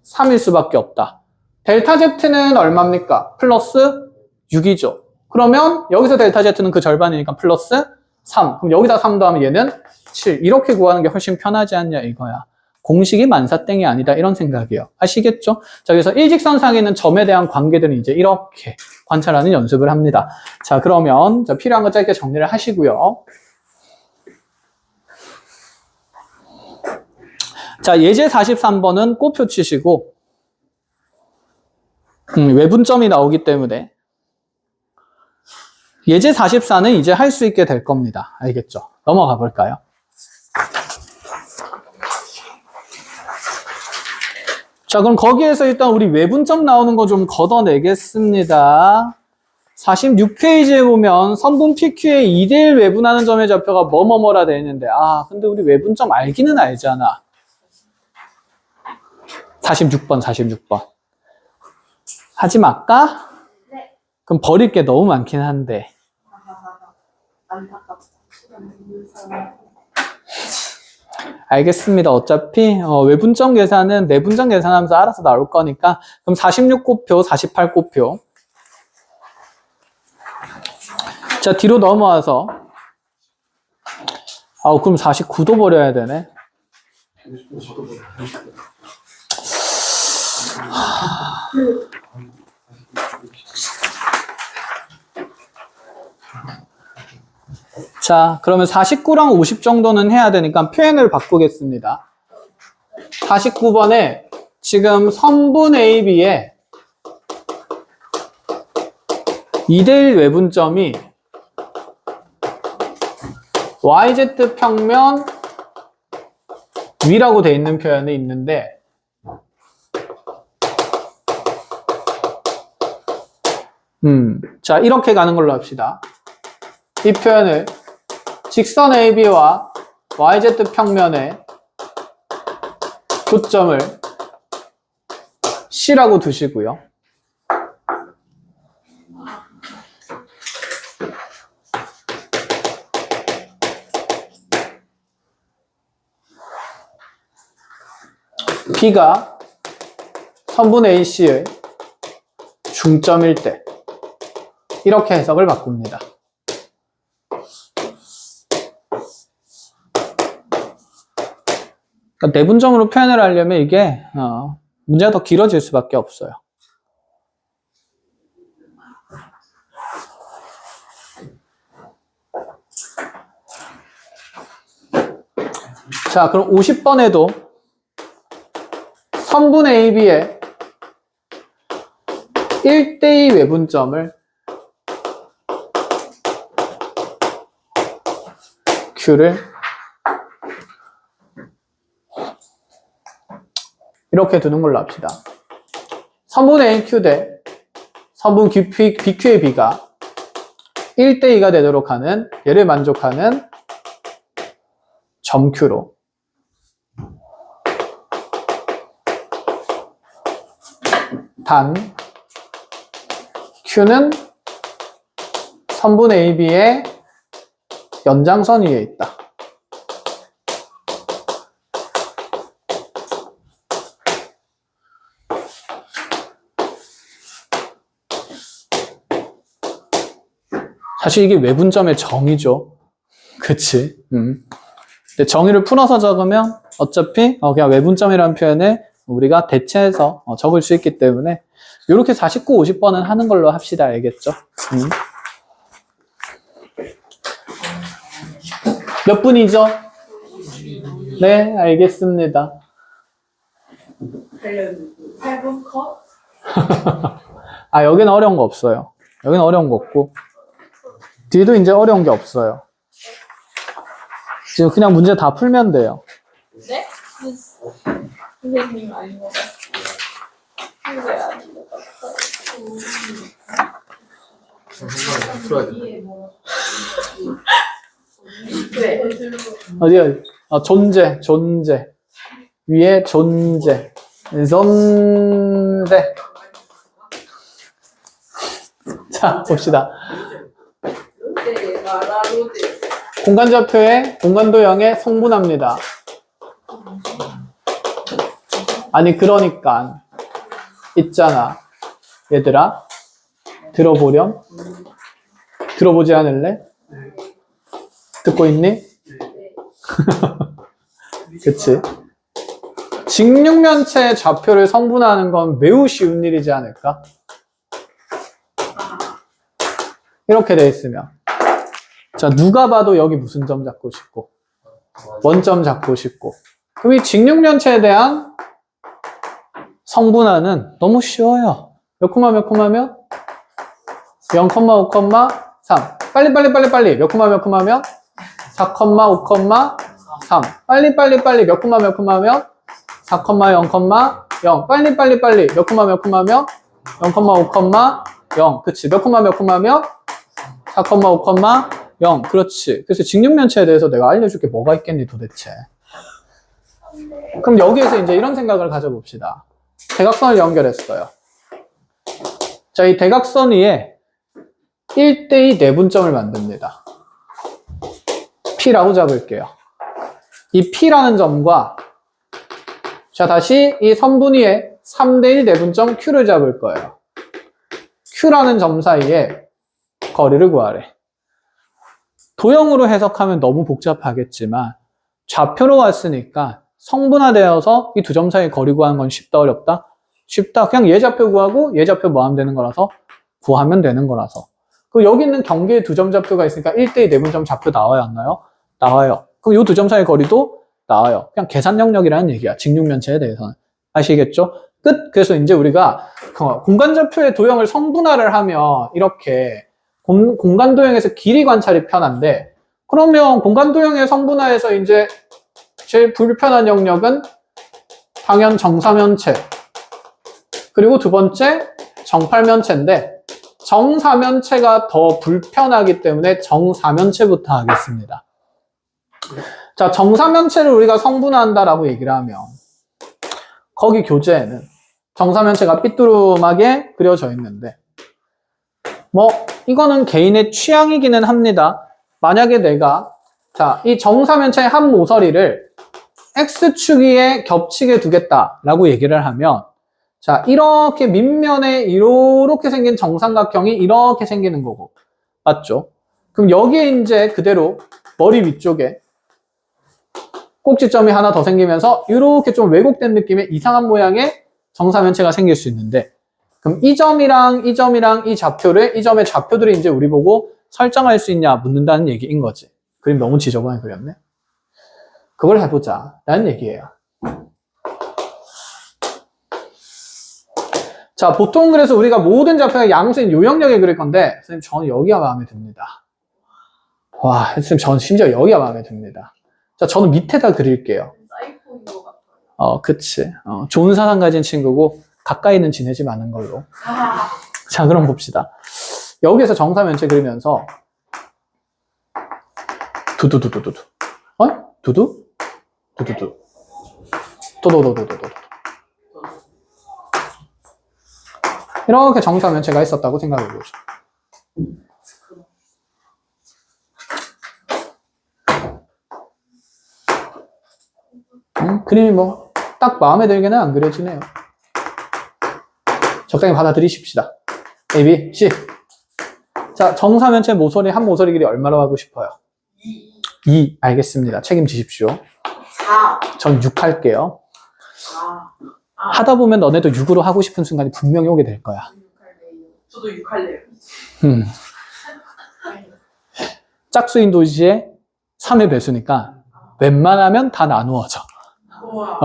3일 수밖에 없다. 델타 Z는 얼마입니까? 플러스 6이죠. 그러면 여기서 델타 Z는 그 절반이니까 플러스 3. 그럼 여기다 3 더하면 얘는 7. 이렇게 구하는 게 훨씬 편하지 않냐 이거야. 공식이 만사땡이 아니다 이런 생각이에요. 아시겠죠? 자, 그래서 일직선상에 있는 점에 대한 관계들은 이제 이렇게 관찰하는 연습을 합니다. 자, 그러면 자, 필요한 거 짧게 정리를 하시고요. 자, 예제 43번은 꼬표 치시고 외분점이 나오기 때문에 예제 44는 이제 할 수 있게 될 겁니다. 알겠죠? 넘어가 볼까요? 자, 그럼 거기에서 일단 우리 외분점 나오는 거 좀 걷어내겠습니다. 46페이지에 보면 선분 PQ의 2대1 외분하는 점의 좌표가 뭐뭐뭐라 되어 있는데 근데 우리 외분점 알기는 알잖아. 46번. 하지 말까? 네. 그럼 버릴 게 너무 많긴 한데. 안타깝다. 알겠습니다. 어차피 외분점 계산은 내분점 계산하면서 알아서 나올 거니까 그럼 46곱표, 48곱표. 자, 뒤로 넘어와서 그럼 49도 버려야 되네. 자, 그러면 49랑 50 정도는 해야 되니까 표현을 바꾸겠습니다. 49번에 지금 선분 AB의 2대1 외분점이 YZ 평면 위라고 돼 있는 표현이 있는데 자, 이렇게 가는 걸로 합시다. 이 표현을 직선 AB와 YZ 평면의 교점을 C라고 두시고요. B가 선분 AC의 중점일 때 이렇게 해석을 바꿉니다. 그러니까 내분점으로 표현을 하려면 이게 문제가 더 길어질 수밖에 없어요. 자, 그럼 50번에도 선분 AB의 1대2 외분점을 Q를 이렇게 두는 걸로 합시다. 선분 AQ 대 선분 BQ의 B가 1대2가 되도록 하는 얘를 만족하는 점 Q로 단 Q는 선분 AB의 연장선 위에 있다. 사실 이게 외분점의 정의죠. 그치? 근데 정의를 풀어서 적으면 어차피 그냥 외분점이라는 표현을 우리가 대체해서 적을 수 있기 때문에 이렇게 49, 50번은 하는 걸로 합시다. 알겠죠? 몇 분이죠? 네, 알겠습니다. 8분 컷? 여기는 어려운 거 없어요. 여기는 어려운 거 없고 뒤에도 이제 어려운 게 없어요. 지금 그냥 문제 다 풀면 돼요. 네? 선생님 아닌 것 같아요. 선생님 아닌 것 같아요. 네. 어디요? 존재. 위에 존재. 존재. 자, 봅시다. 공간좌표의 공간도형에 성분합니다. 아니 그러니까 있잖아 얘들아 들어보렴? 들어보지 않을래? 듣고 있니? 그치? 직육면체의 좌표를 성분하는 건 매우 쉬운 일이지 않을까? 이렇게 돼 있으면 자 누가 봐도 여기 무슨 점 잡고 싶고 원점 잡고 싶고 그럼 이 직육면체에 대한 성분하는 너무 쉬워요. 몇 콤마 몇 콤마면? 0,5,3 빨리 몇 콤마 몇 콤마면? 4,5,3 빨리 몇 콤마 몇 콤마면? 4,0,0 빨리 몇 콤마 몇 콤마면? 0,5,0 그치 몇 콤마 몇 콤마면? 4,5,0 그렇지. 그래서 직육면체에 대해서 내가 알려줄 게 뭐가 있겠니 도대체. 그럼 여기에서 이제 이런 생각을 가져봅시다. 대각선을 연결했어요. 자, 이 대각선 위에 1대2 내분점을 만듭니다. P라고 잡을게요. 이 P라는 점과 자 다시 이 선분 위에 3대1 내분점 Q를 잡을 거예요. Q라는 점 사이에 거리를 구하래. 도형으로 해석하면 너무 복잡하겠지만 좌표로 왔으니까 성분화되어서 이 두 점 사이 거리 구하는 건 쉽다 어렵다? 쉽다. 그냥 얘 좌표 구하고 얘 좌표 뭐 하면 되는 거라서 구하면 되는 거라서. 그리고 여기 있는 경계에 두 점 좌표가 있으니까 1대2 내분점 좌표 나와요 안 나와요? 나와요. 그럼 이 두 점 사이 거리도 나와요. 그냥 계산 영역이라는 얘기야. 직육면체에 대해서는. 아시겠죠? 끝. 그래서 이제 우리가 공간 좌표의 도형을 성분화를 하면 이렇게 공간 도형에서 길이 관찰이 편한데 그러면 공간 도형의 성분화에서 이제 제일 불편한 영역은 당연 정사면체 그리고 두 번째 정팔면체인데 정사면체가 더 불편하기 때문에 정사면체부터 하겠습니다. 자, 정사면체를 우리가 성분화한다라고 얘기를 하면 거기 교재에는 정사면체가 삐뚤음하게 그려져 있는데 뭐 이거는 개인의 취향이기는 합니다. 만약에 내가 자, 이 정사면체의 한 모서리를 X축 위에 겹치게 두겠다라고 얘기를 하면 자, 이렇게 밑면에 이렇게 생긴 정삼각형이 이렇게 생기는 거고 맞죠? 그럼 여기에 이제 그대로 머리 위쪽에 꼭지점이 하나 더 생기면서 이렇게 좀 왜곡된 느낌의 이상한 모양의 정사면체가 생길 수 있는데 그럼 이 점이랑 이 점이랑 이 좌표를 이 점의 좌표들을 이제 우리 보고 설정할 수 있냐 묻는다는 얘기인 거지. 그림 너무 지저분하게 그렸네. 그걸 해보자 라는 얘기예요. 자, 보통 그래서 우리가 모든 좌표가 양수인 요 영역에 그릴 건데 선생님 저는 여기가 마음에 듭니다. 와, 선생님 저는 심지어 여기가 마음에 듭니다. 자, 저는 밑에다 그릴게요. 사이코인 것 같아요. 그치. 좋은 사상 가진 친구고 가까이는 지내지 마는 걸로. 자, 그럼 봅시다. 여기에서 정사면체 그리면서 두두두두두두. 두두? 두두두. 도도도도도도. 이렇게 정사면체가 있었다고 생각해보죠. 그림이 뭐 딱 마음에 들게는 안 그려지네요. 적당히 받아들이십시다. A, B, C. 자, 정사면체 모서리 한 모서리 길이 얼마로 하고 싶어요? 2. 알겠습니다. 책임지십시오. 4. 전 6 할게요. 4. 하다 보면 너네도 6으로 하고 싶은 순간이 분명히 오게 될 거야. 6 할래요. 저도 6 할래요. 짝수인 도시의 3의 배수니까 웬만하면 다 나누어져. 우와.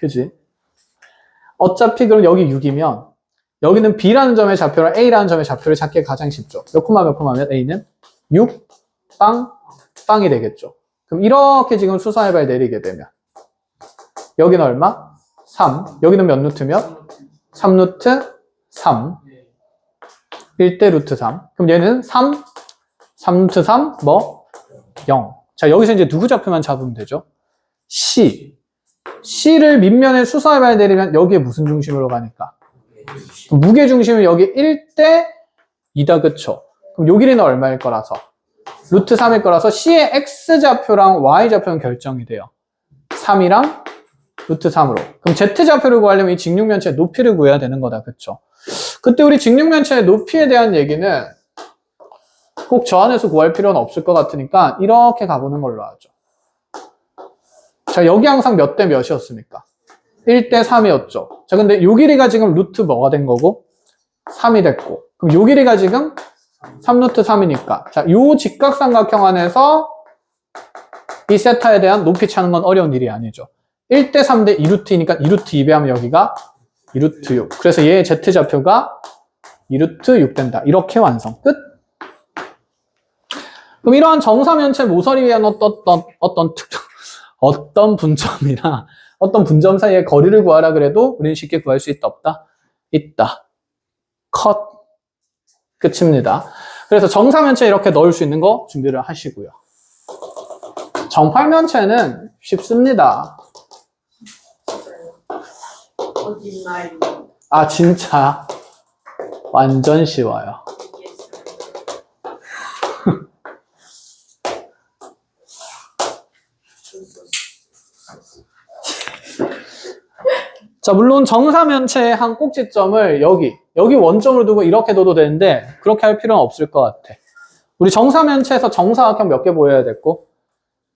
그지? 어차피 그럼 여기 6이면 여기는 B라는 점의 좌표랑 A라는 점의 좌표를 찾기 가장 쉽죠. 몇 콤마 몇 콤마면 A는 6, 빵이 되겠죠. 그럼 이렇게 지금 수선해발 내리게 되면 여기는 얼마? 3. 여기는 몇 루트면? 3루트 3. 1대 루트 3. 그럼 얘는 3루트 3, 뭐? 0. 자, 여기서 이제 누구 좌표만 잡으면 되죠? C. C를 밑면에 수선해발 내리면 여기에 무슨 중심으로 가니까? 무게 중심은 여기 1대 2다, 그쵸? 그럼 요 길이는 얼마일 거라서? 루트 3일 거라서 C의 X좌표랑 Y좌표는 결정이 돼요. 3이랑 루트 3으로. 그럼 Z좌표를 구하려면 이 직육면체의 높이를 구해야 되는 거다. 그쵸? 그때 우리 직육면체의 높이에 대한 얘기는 꼭 저 안에서 구할 필요는 없을 것 같으니까 이렇게 가보는 걸로 하죠. 자, 여기 항상 몇 대 몇이었습니까? 1대 3이었죠. 자, 근데 요 길이가 지금 루트 뭐가 된 거고? 3이 됐고. 그럼 요 길이가 지금 3루트 3이니까. 자, 요 직각삼각형 안에서 이 세타에 대한 높이 찾는 건 어려운 일이 아니죠. 1대 3대 2루트이니까 2루트 2배 하면 여기가 2루트 6. 그래서 얘의 Z좌표가 2루트 6 된다. 이렇게 완성. 끝. 그럼 이러한 정사면체 모서리 위에 어떤 분점이나 어떤 분점 사이의 거리를 구하라 그래도 우리는 쉽게 구할 수 있다 없다? 있다. 컷. 끝입니다. 그래서 정사면체 이렇게 넣을 수 있는 거 준비를 하시고요. 정팔면체는 쉽습니다. 어디 있나요? 아, 진짜 완전 쉬워요. 자, 물론 정사면체의 한 꼭지점을 여기 원점으로 두고 이렇게 둬도 되는데 그렇게 할 필요는 없을 것 같아. 우리 정사면체에서 정사각형 몇 개 보여야 됐고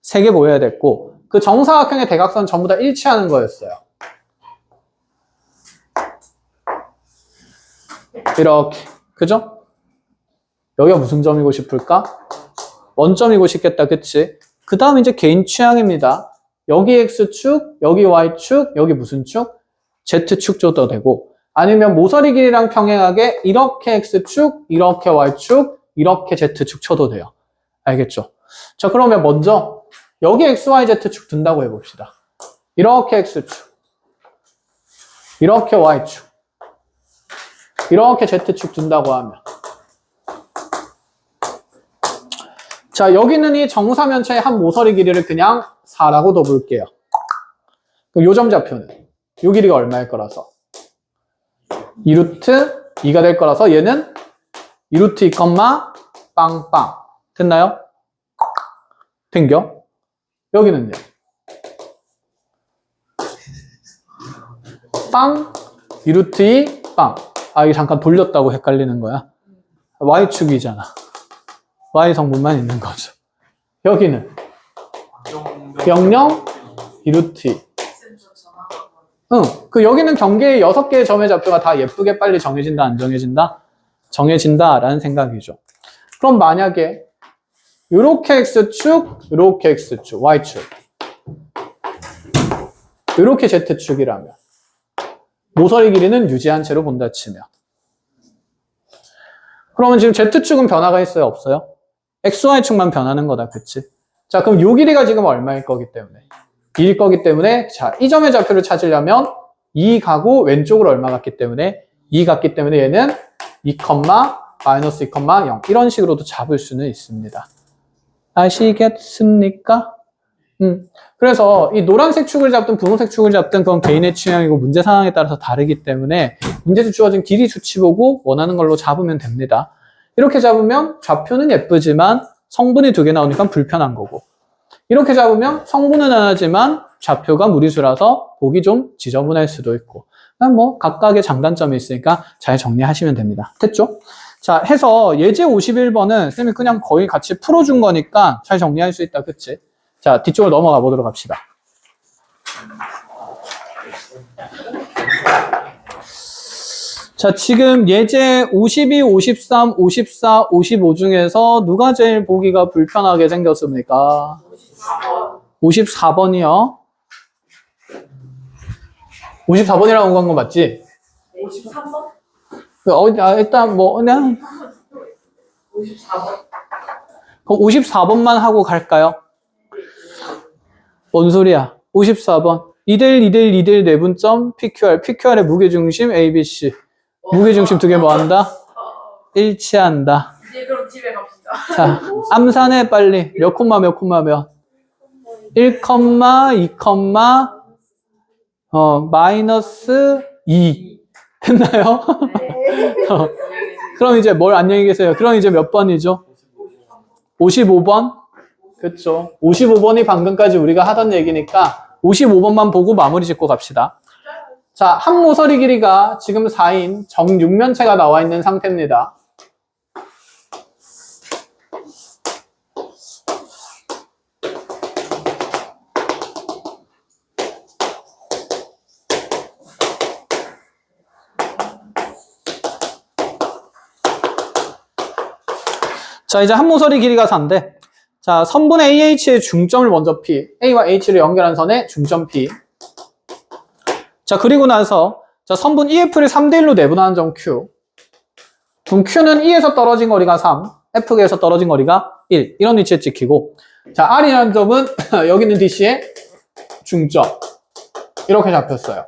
3개 보여야 됐고 그 정사각형의 대각선 전부 다 일치하는 거였어요. 이렇게. 그죠? 여기가 무슨 점이고 싶을까? 원점이고 싶겠다. 그치? 그 다음 이제 개인 취향입니다. 여기 X축, 여기 Y축, 여기 무슨 축? Z축 줘도 되고 아니면 모서리 길이랑 평행하게 이렇게 X축, 이렇게 Y축, 이렇게 Z축 쳐도 돼요. 알겠죠? 자, 그러면 먼저 여기 XYZ축 둔다고 해봅시다. 이렇게 X축, 이렇게 Y축, 이렇게 Z축 둔다고 하면 자, 여기는 이 정사면체의 한 모서리 길이를 그냥 4라고 둬볼게요. 그럼 요 점좌표는 요 길이가 얼마일 거라서 2루트 2가 될 거라서 얘는 2루트 2, 빵빵 됐나요? 된겨? 여기는요? 빵 2루트 2, 빵. 아, 이게 잠깐 돌렸다고 헷갈리는 거야. Y축이잖아. Y 성분만 있는 거죠. 여기는 00 2루트 2. 응, 그 여기는 경계의 6개의 점의 좌표가 다 예쁘게 빨리 정해진다, 안 정해진다? 정해진다라는 생각이죠. 그럼 만약에 요렇게 X축, 요렇게 X축, Y축 요렇게 Z축이라면 모서리 길이는 유지한 채로 본다 치면 그러면 지금 Z축은 변화가 있어요? 없어요? XY축만 변하는 거다, 그치? 자, 그럼 요 길이가 지금 얼마일 거기 때문에 2일 거기 때문에 자, 이 점의 좌표를 찾으려면 2 가고 왼쪽으로 얼마 갔기 때문에 2 갔기 때문에 얘는 2, 마이너스 2, 0 이런 식으로도 잡을 수는 있습니다. 아시겠습니까? 그래서 이 노란색 축을 잡든 분홍색 축을 잡든 그건 개인의 취향이고 문제 상황에 따라서 다르기 때문에 문제에서 주어진 길이 수치 보고 원하는 걸로 잡으면 됩니다. 이렇게 잡으면 좌표는 예쁘지만 성분이 2개 나오니까 불편한 거고 이렇게 잡으면 성분은 하나지만 좌표가 무리수라서 보기 좀 지저분할 수도 있고 뭐 각각의 장단점이 있으니까 잘 정리하시면 됩니다. 됐죠? 자, 해서 예제 51번은 쌤이 그냥 거의 같이 풀어준 거니까 잘 정리할 수 있다. 그치? 자, 뒤쪽으로 넘어가 보도록 합시다. 자, 지금 예제 52, 53, 54, 55 중에서 누가 제일 보기가 불편하게 생겼습니까? 54번이요. 54번이라고 한 거 맞지? 53번? 일단 뭐 그냥 54번? 그럼 54번만 하고 갈까요? 뭔 소리야? 54번 2대1, 2대1, 2대1 내분점 PQR, PQR의 무게중심 ABC 무게중심 2개 뭐한다? 일치한다. 이제 그럼 집에 갑시다. 자, 암산해 빨리. 몇 콤마 몇 콤마 몇? 1, 2, 마이너스 2 됐나요? 그럼 이제 뭘 안녕히 계세요. 그럼 이제 몇 번이죠? 55번? 그쵸. 55번이 방금까지 우리가 하던 얘기니까 55번만 보고 마무리 짓고 갑시다. 자, 한 모서리 길이가 지금 4인 정육면체가 나와 있는 상태입니다. 자, 이제 한 모서리 길이가 4인데, 자, 선분 AH의 중점을 먼저 P, A와 H를 연결한 선의 중점 P. 자, 그리고 나서, 자, 선분 EF를 3대1로 내분하는 점 Q. 그럼 Q는 E에서 떨어진 거리가 3, F에서 떨어진 거리가 1. 이런 위치에 찍히고, 자, R이라는 점은 여기 있는 DC의 중점. 이렇게 잡혔어요.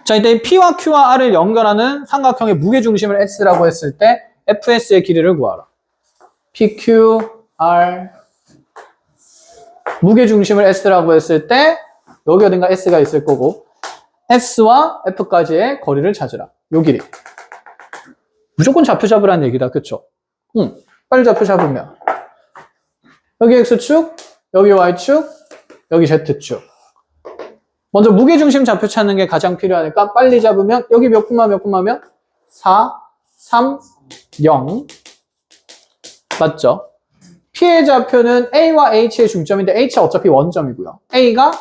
자, 이때 P와 Q와 R을 연결하는 삼각형의 무게중심을 S라고 했을 때, FS의 길이를 구하라. PQ, R. 무게중심을 S라고 했을 때 여기 어딘가 S가 있을 거고 S와 F까지의 거리를 찾으라. 요 길이. 무조건 좌표 잡으라는 얘기다. 그쵸? 빨리 좌표 잡으면 여기 X축, 여기 Y축, 여기 Z축. 먼저 무게중심 좌표 찾는 게 가장 필요하니까 빨리 잡으면 여기 몇 콤마면 4, 3, 0 맞죠? P의 좌표는 A와 H의 중점인데 H가 어차피 원점이고요. A가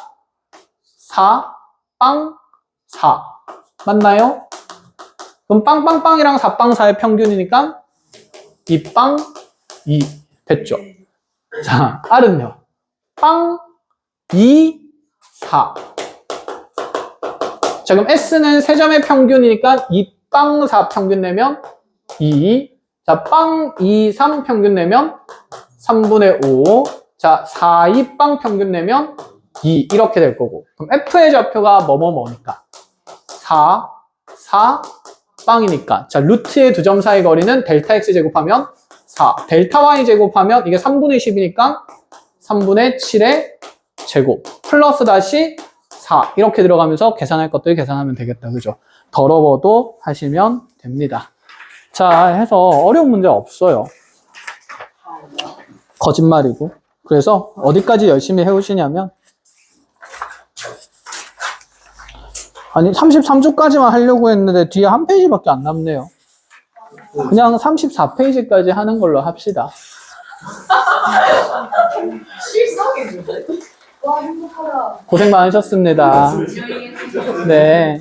4, 빵, 4 맞나요? 그럼 빵빵빵이랑 4빵 4의 평균이니까 2빵 2 됐죠? 자, R은요. 빵 2, 4 자, 그럼 S는 세 점의 평균이니까 2빵 4 평균 내면 2. 자, 빵 2, 3 평균 내면 3분의 5. 자, 4, 2 빵 평균 내면 2. 이렇게 될 거고. 그럼 F의 좌표가 뭐니까? 4, 4, 빵이니까. 자, 루트의 두 점 사이 거리는 델타 X 제곱하면 4. 델타 Y 제곱하면 이게 3분의 10이니까 3분의 7의 제곱. 플러스 다시 4. 이렇게 들어가면서 계산할 것들 계산하면 되겠다. 그죠? 더러워도 하시면 됩니다. 자, 해서 어려운 문제 없어요. 거짓말이고. 그래서 어디까지 열심히 해오시냐면 아니 33주까지만 하려고 했는데 뒤에 한 페이지밖에 안 남네요. 그냥 34페이지까지 하는 걸로 합시다. 실성했는데. 와, 행복하다. 고생 많으셨습니다. 네.